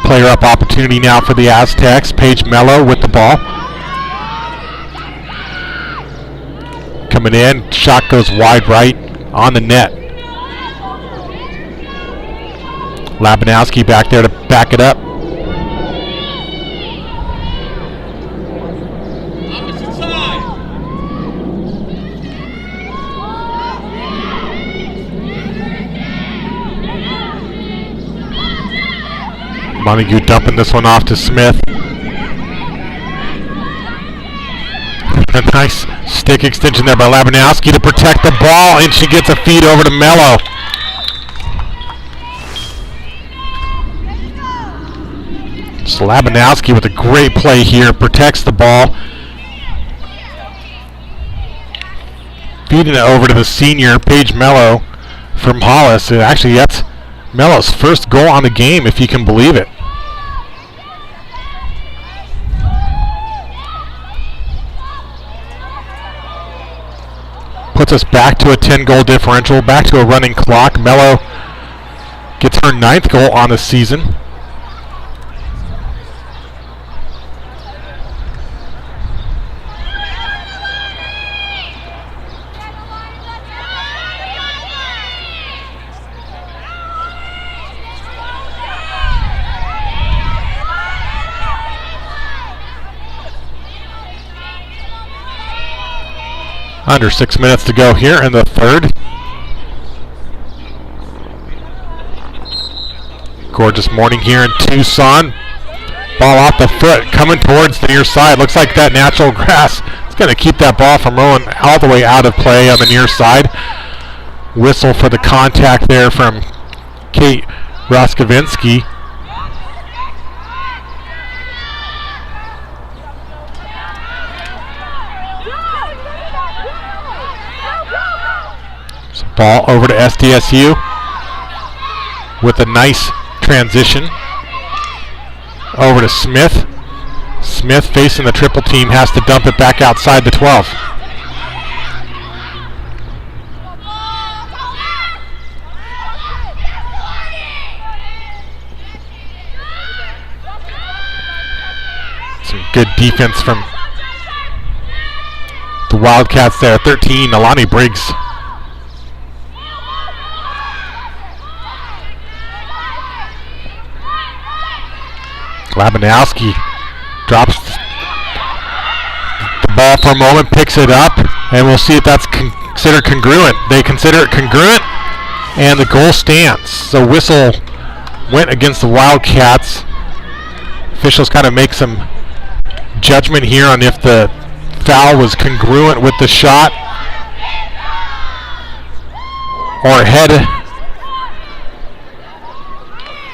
Player up opportunity now for the Aztecs. Paige Mello with the ball. Coming in, shot goes wide right on the net. Labanowski back there to back it up. Montague dumping this one off to Smith. A nice stick extension there by Labanowski to protect the ball, and she gets a feed over to Mello. So Labanowski with a great play here, protects the ball. Feeding it over to the senior, Paige Mello from Hollis. And actually, that's Mello's first goal on the game, if you can believe it. Puts us back to a 10-goal differential, back to a running clock. Mello gets her 9th goal on the season. Under 6 minutes to go here in the third. Gorgeous morning here in Tucson. Ball off the foot, coming towards the near side. Looks like that natural grass is going to keep that ball from rolling all the way out of play on the near side. Whistle for the contact there from Kate Roskovinsky. Ball over to SDSU with a nice transition. Over to Smith. Smith facing the triple team, has to dump it back outside the 12. Some good defense from the Wildcats there. 13, Alani Briggs. Labanowski drops the ball for a moment, picks it up, and we'll see if that's considered congruent. They consider it congruent, and the goal stands. So whistle went against the Wildcats. Officials kind of make some judgment here on if the foul was congruent with the shot. Or head.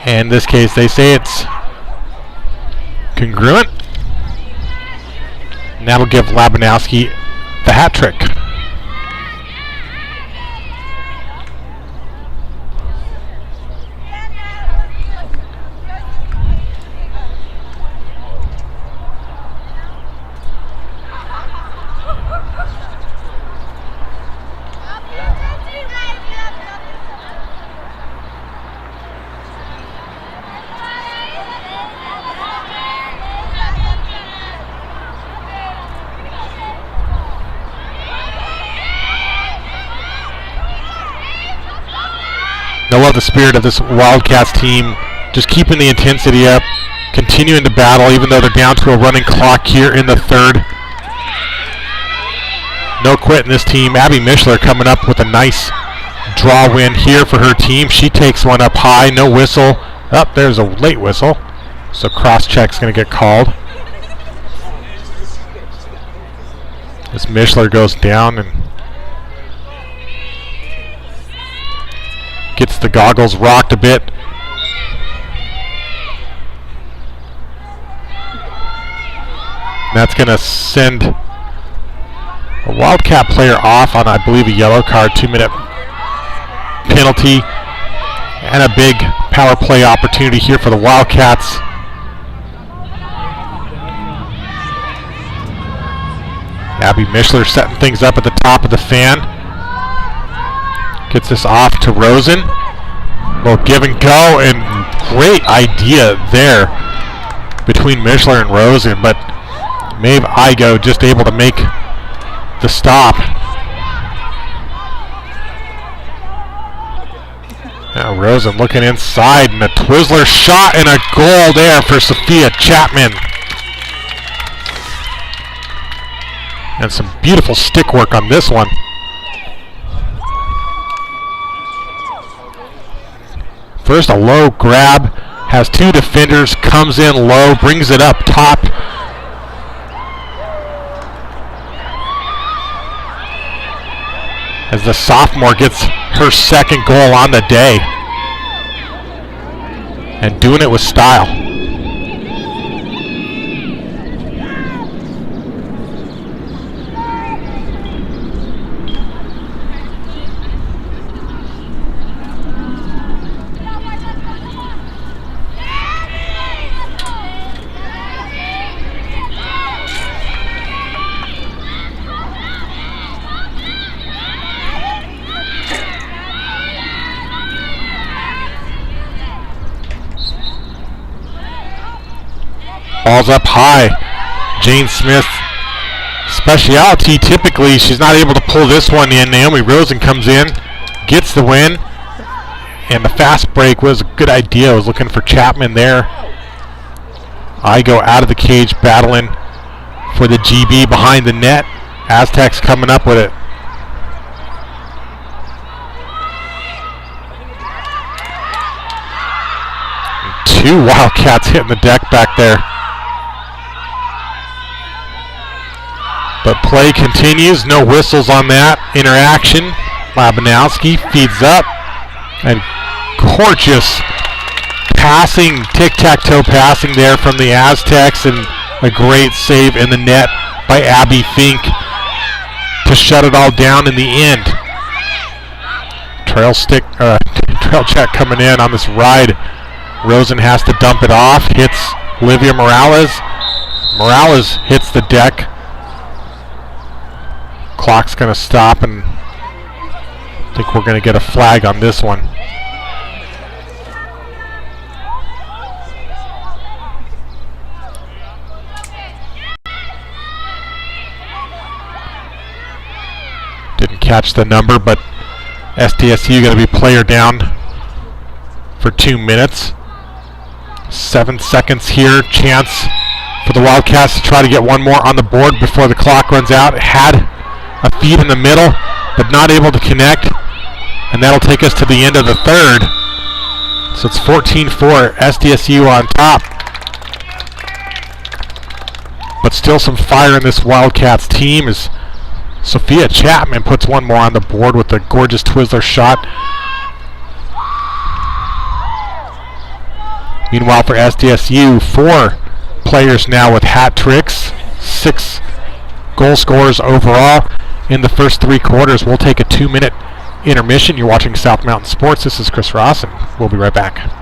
And in this case, they say it's congruent. And that'll give Labanowski the hat trick. I love the spirit of this Wildcats team, just keeping the intensity up, continuing to battle even though they're down to a running clock here in the third. No quit in this team. Abby Mishler coming up with a nice draw win here for her team. She takes one up high, no whistle. Oh, there's a late whistle, so cross check's going to get called. As Mishler goes down and gets the goggles rocked a bit. And that's going to send a Wildcat player off on, I believe, a yellow card, 2-minute penalty, and a big power play opportunity here for the Wildcats. Abby Mishler setting things up at the top of the fan. Gets this off to Rosen. Well, give and go, and great idea there between Mishler and Rosen, but Maeve Igo just able to make the stop. Now Rosen looking inside, and a Twizzler shot and a goal there for Sophia Chapman. And some beautiful stick work on this one. First a low grab, has two defenders, comes in low, brings it up top. As the sophomore gets her second goal on the day. And doing it with style. Ball's up high. Jane Smith, speciality, typically she's not able to pull this one in. Naomi Rosen comes in, gets the win, and the fast break was a good idea. I was looking for Chapman there. I go out of the cage battling for the GB behind the net. Aztecs coming up with it. And two Wildcats hitting the deck back there. But play continues, no whistles on that interaction. Labanowski feeds up, and gorgeous passing, tic-tac-toe passing there from the Aztecs, and a great save in the net by Abby Fink to shut it all down in the end. Trail check coming in on this ride. Rosen has to dump it off, hits Olivia Morales. Morales hits the deck. Clock's going to stop, and I think we're going to get a flag on this one. Didn't catch the number, but SDSU going to be player down for 2 minutes. 7 seconds here. Chance for the Wildcats to try to get one more on the board before the clock runs out. Had a feed in the middle, but not able to connect, and that'll take us to the end of the third. So it's 14-4, SDSU on top, but still some fire in this Wildcats team as Sophia Chapman puts one more on the board with a gorgeous Twizzler shot. Meanwhile for SDSU, 4 players now with hat tricks, 6 goal scorers overall in the first 3 quarters. We'll take a 2-minute intermission. You're watching South Mountain Sports. This is Chris Ross, and we'll be right back.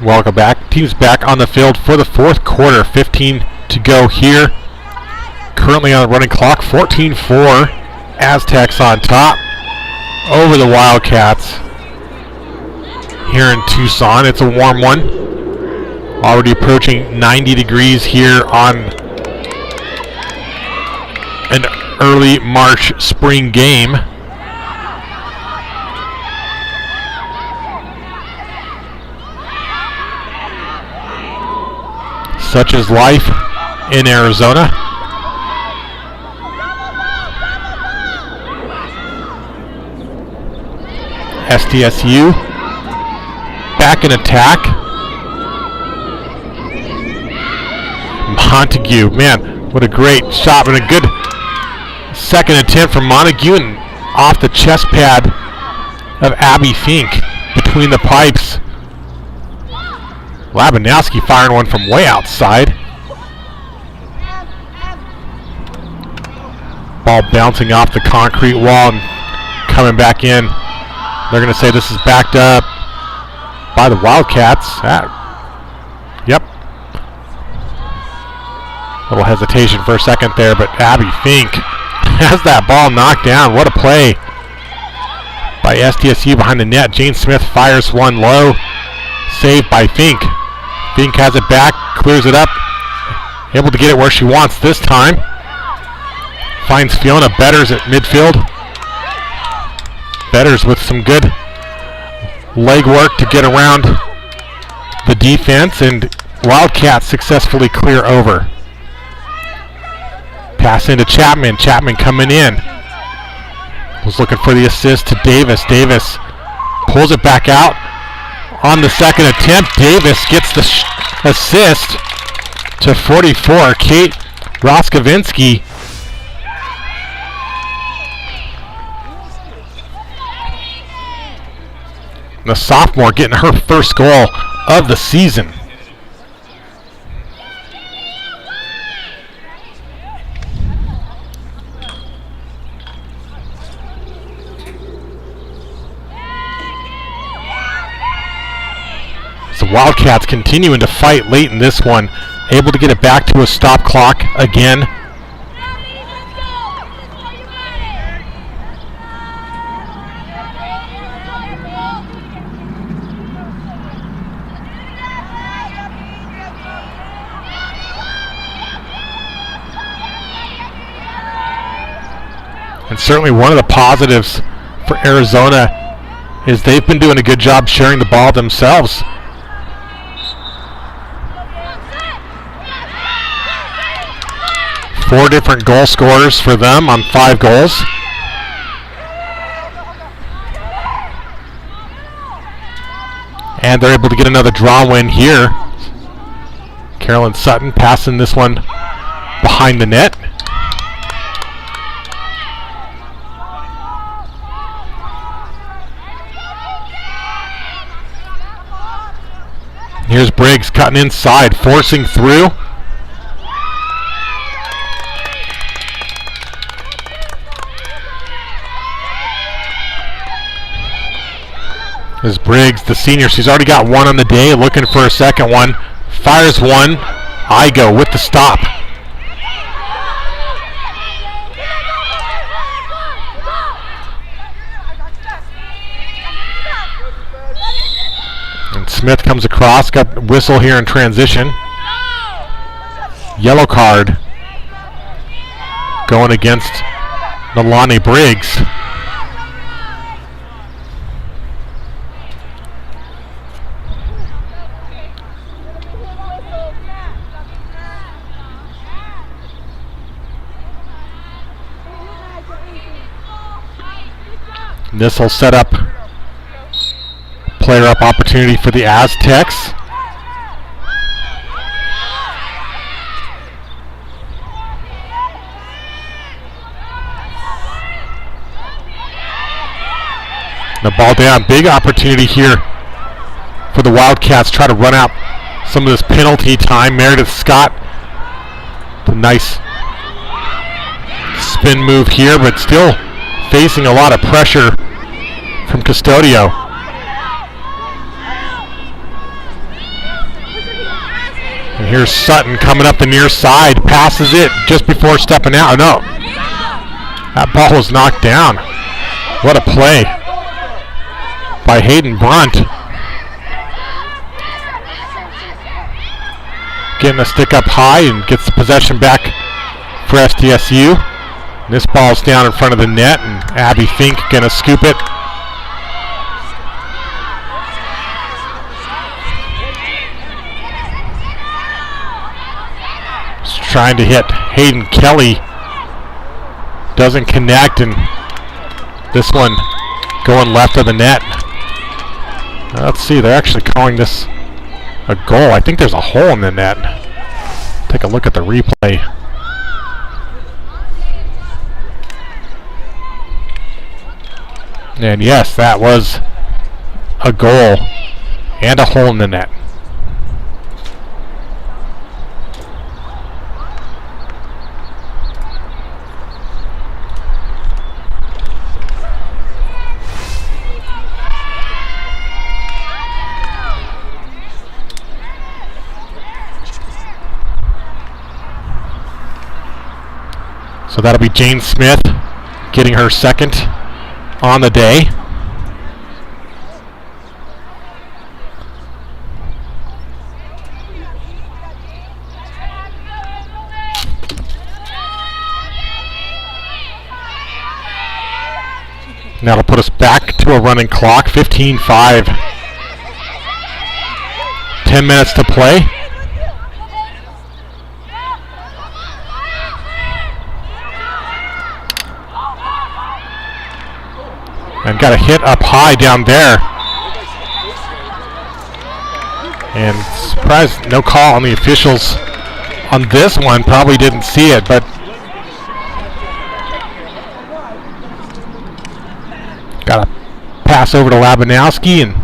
Welcome back. Team's back on the field for the 4th quarter. 15 to go here. Currently on the running clock, 14-4. Aztecs on top over the Wildcats here in Tucson. It's a warm one. Already approaching 90 degrees here on an early March spring game. Such is life in Arizona. SDSU back in attack. Montague, man, what a great shot and a good second attempt from Montague, and off the chest pad of Abby Fink between the pipes. Labanowski firing one from way outside. Ball bouncing off the concrete wall and coming back in. They're going to say this is backed up by the Wildcats. Yep. A little hesitation for a second there, but Abby Fink has that ball knocked down. What a play by SDSU behind the net. Jane Smith fires one low. Saved by Fink. Fink has it back, clears it up, able to get it where she wants this time. Finds Fiona Betters at midfield. Betters with some good leg work to get around the defense, and Wildcats successfully clear over. Pass into Chapman. Chapman coming in. Was looking for the assist to Davis. Davis pulls it back out on the second attempt. Davis gets the assist to 44. Kate Roskovinsky. The sophomore getting her first goal of the season. The Wildcats continuing to fight late in this one, able to get it back to a stop clock again. And certainly one of the positives for Arizona is they've been doing a good job sharing the ball themselves. Four different goal scorers for them on 5 goals. And they're able to get another draw win here. Carolyn Sutton passing this one behind the net. Here's Briggs cutting inside, forcing through. As Briggs, the senior, she's already got one on the day, looking for a second one. Fires one. Igo with the stop. And Smith comes across, got whistle here in transition. Yellow card going against Nalani Briggs. This will set up player up opportunity for the Aztecs. The ball down, big opportunity here for the Wildcats. Try to run out some of this penalty time. Meredith Scott, the nice spin move here, but still facing a lot of pressure from Custodio. And here's Sutton coming up the near side, passes it just before stepping out. Oh, no, that ball was knocked down. What a play by Hayden Brunt. Getting a stick up high and gets the possession back for SDSU. This ball's down in front of the net, and Abby Fink gonna scoop it. Just trying to hit Hayden Kelly. Doesn't connect, and this one going left of the net. Let's see, they're actually calling this a goal. I think there's a hole in the net. Take a look at the replay. And yes, that was a goal and a hole in the net. So that'll be Jane Smith getting her second on the day. That'll put us back to a running clock, 15-5. 10 minutes to play. And got a hit up high down there. And surprised no call on the officials on this one. Probably didn't see it, but got a pass over to Labanowski, and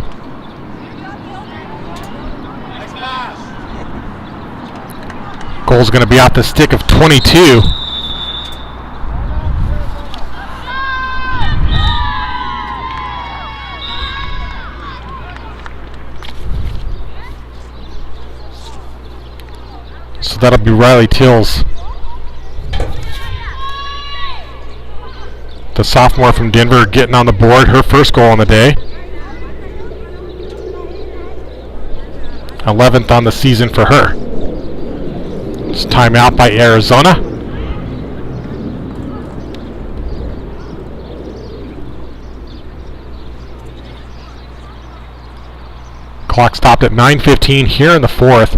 goal's going to be off the stick of 22. So that'll be Riley Tills, the sophomore from Denver, getting on the board, her first goal on the day. 11th on the season for her. It's timeout by Arizona. Clock stopped at 9:15 here in the fourth.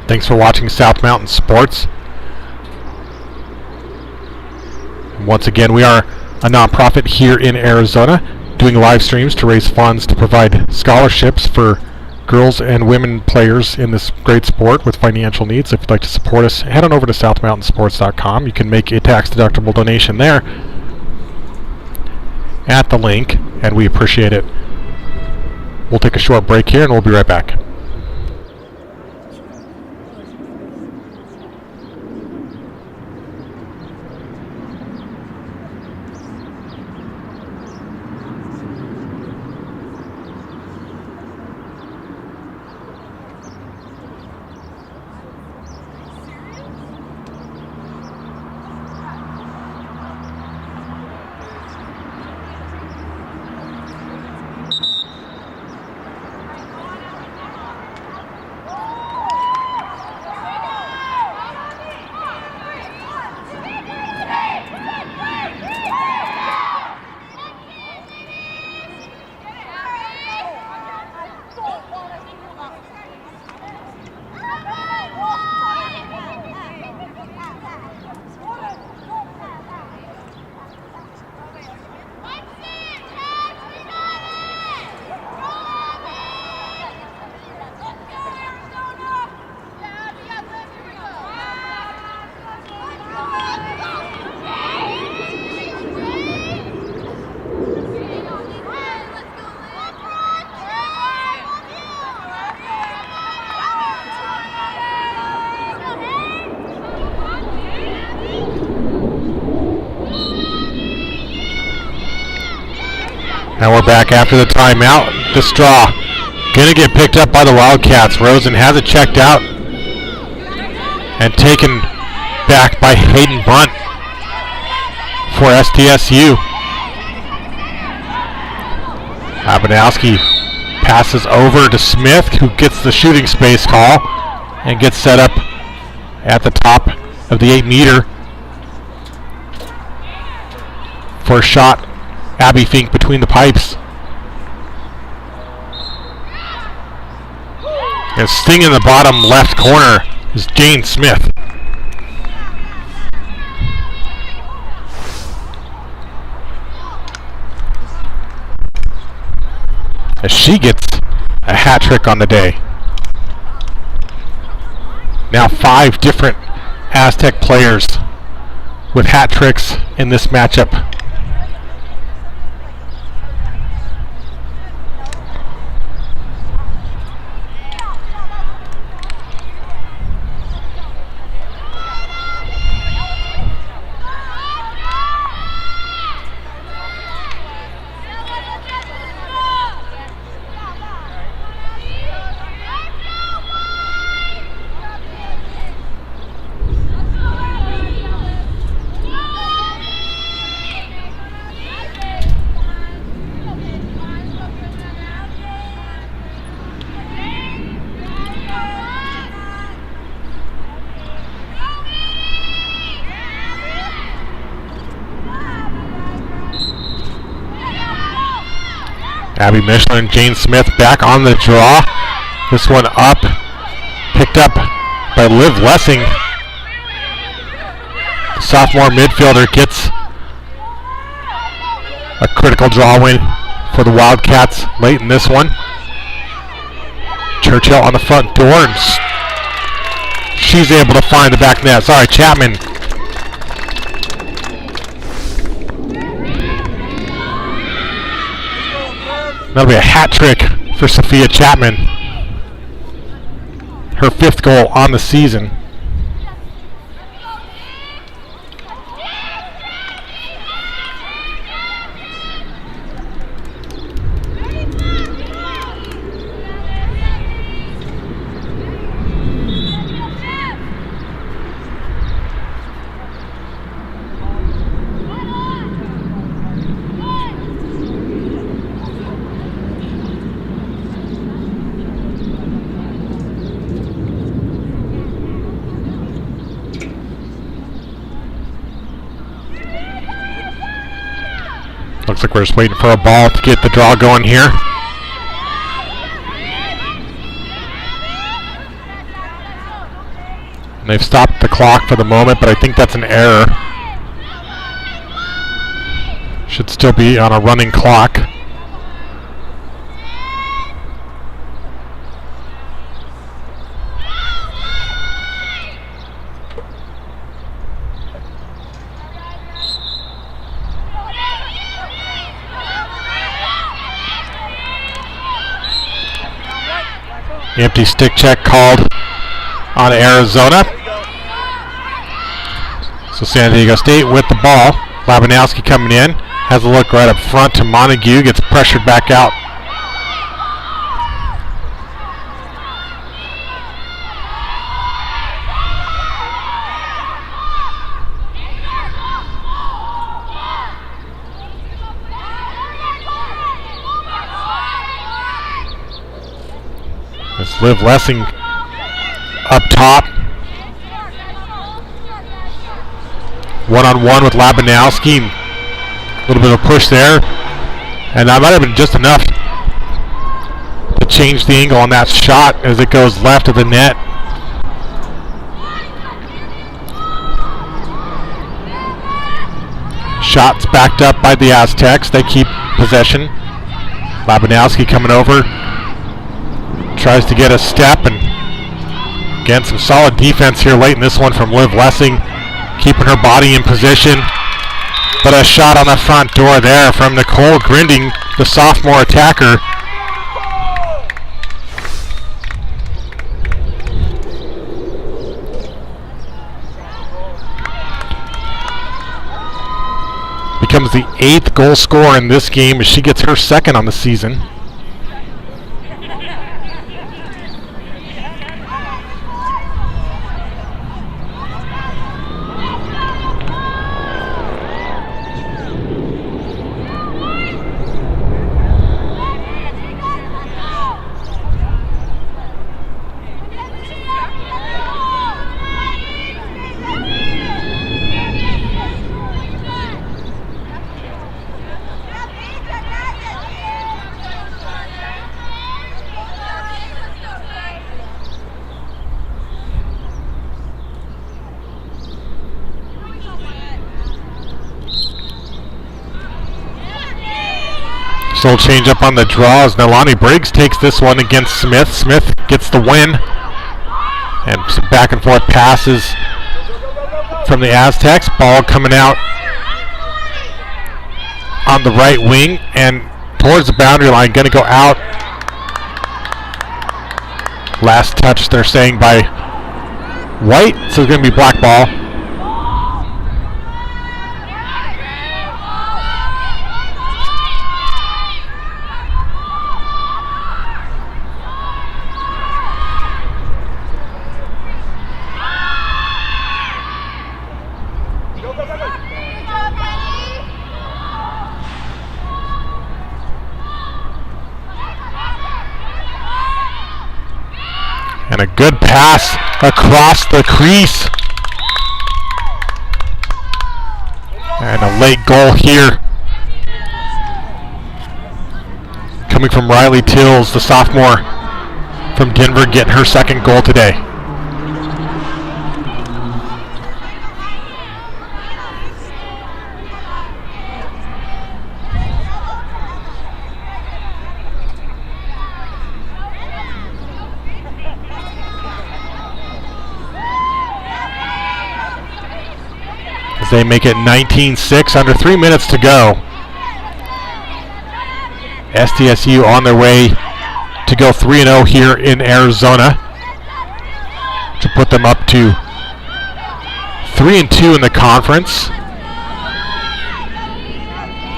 Thanks for watching South Mountain Sports. Once again, we are a nonprofit here in Arizona, doing live streams to raise funds to provide scholarships for girls and women players in this great sport with financial needs. If you'd like to support us, head on over to southmountainsports.com. You can make a tax-deductible donation there at the link, and we appreciate it. We'll take a short break here, and we'll be right back. Now we're back after the timeout. The straw going to get picked up by the Wildcats. Rosen has it checked out and taken back by Hayden Bunt for SDSU. Abanowski passes over to Smith, who gets the shooting space call and gets set up at the top of the 8-meter for a shot. Abby Fink between the pipes. And sting in the bottom left corner is Jane Smith. As she gets a hat trick on the day. Now 5 different Aztec players with hat tricks in this matchup. Abby Michelin and Jane Smith back on the draw. This one up, picked up by Liv Lessing. The sophomore midfielder gets a critical draw win for the Wildcats late in this one. Churchill on the front door, and she's able to find the back net. Sorry, Chapman. That'll be a hat trick for Sophia Chapman. Her 5th goal on the season. Looks like we're just waiting for a ball to get the draw going here. And they've stopped the clock for the moment, but I think that's an error. Should still be on a running clock. Empty stick check called on Arizona. So San Diego State with the ball. Labanowski coming in. Has a look right up front to Montague. Gets pressured back out. It's Liv Lessing up top. One-on-one with Labanowski. A little bit of a push there. And that might have been just enough to change the angle on that shot as it goes left of the net. Shots backed up by the Aztecs. They keep possession. Labanowski coming over. Tries to get a step, and again some solid defense here late in this one from Liv Lessing, keeping her body in position. But a shot on the front door there from Nicole Grinding, the sophomore attacker. Becomes the 8th goal scorer in this game as she gets her 2nd on the season. Soul change up on the draw as Nalani Briggs takes this one against Smith. Smith gets the win. And some back and forth passes from the Aztecs. Ball coming out on the right wing and towards the boundary line. Going to go out. Last touch, they're saying, by White. So it's going to be black ball. And a good pass across the crease. And a late goal here coming from Riley Tills, the sophomore from Denver, getting her second goal today. As they make it 19-6, under 3 minutes to go. SDSU on their way to go 3-0 here in Arizona, to put them up to 3-2 in the conference.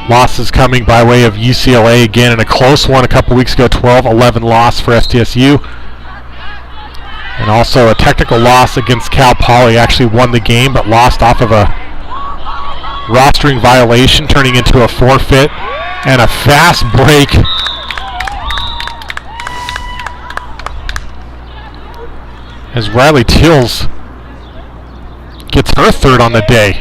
Losses coming by way of UCLA again in a close one a couple weeks ago, 12-11 loss for SDSU. And also a technical loss against Cal Poly. Actually won the game but lost off of a rostering violation, turning into a forfeit. And a fast break as Riley Tills gets her third on the day.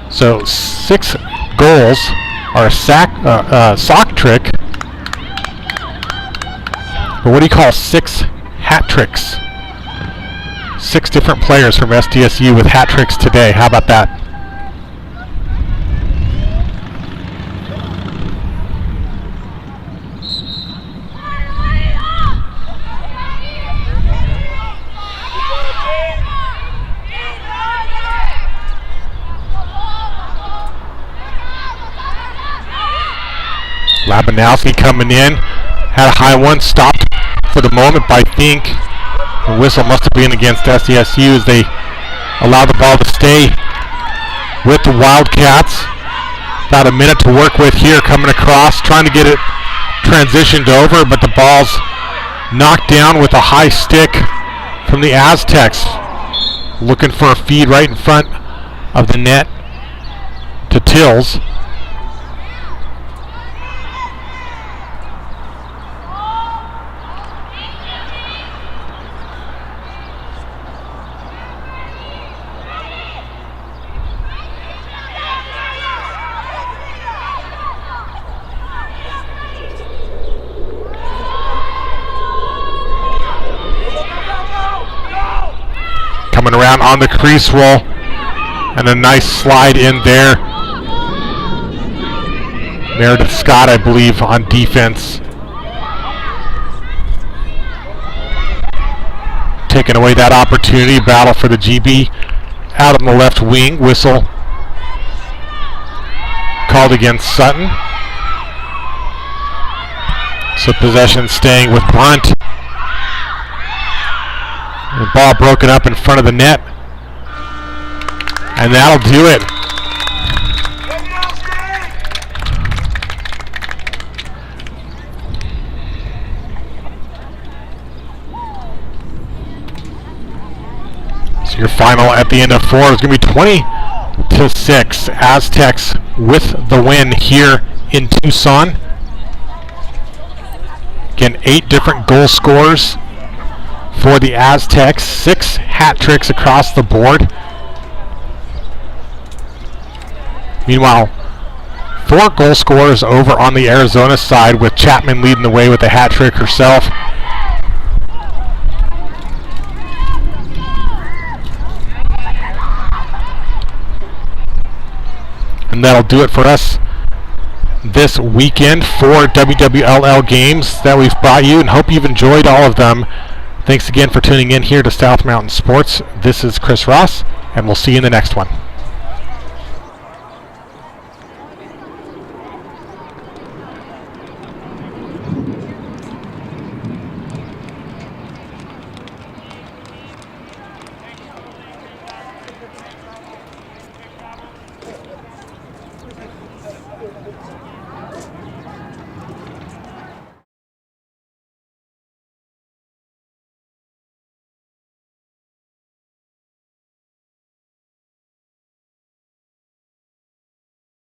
So 6 goals are a sock trick. But what do you call 6 hat tricks? 6 different players from SDSU with hat tricks today. How about that? Labanowski coming in, had a high one, stopped for the moment by Fink. The whistle must have been against SDSU as they allow the ball to stay with the Wildcats. About a minute to work with here, coming across, trying to get it transitioned over, but the ball's knocked down with a high stick from the Aztecs. Looking for a feed right in front of the net to Tills. Coming around on the crease roll, and a nice slide in there. Meredith Scott, I believe, on defense. Taking away that opportunity. Battle for the GB out on the left wing. Whistle called against Sutton. So possession staying with Brunt. The ball broken up in front of the net. And that'll do it. So your final at the end of 4 is going to be 20-6. Aztecs with the win here in Tucson. Again, 8 different goal scorers for the Aztecs, 6 hat tricks across the board. Meanwhile, 4 goal scorers over on the Arizona side, with Chapman leading the way with a hat trick herself. And that'll do it for us this weekend for WWLL games that we've brought you, and hope you've enjoyed all of them. Thanks again for tuning in here to South Mountain Sports. This is Chris Ross, and we'll see you in the next one.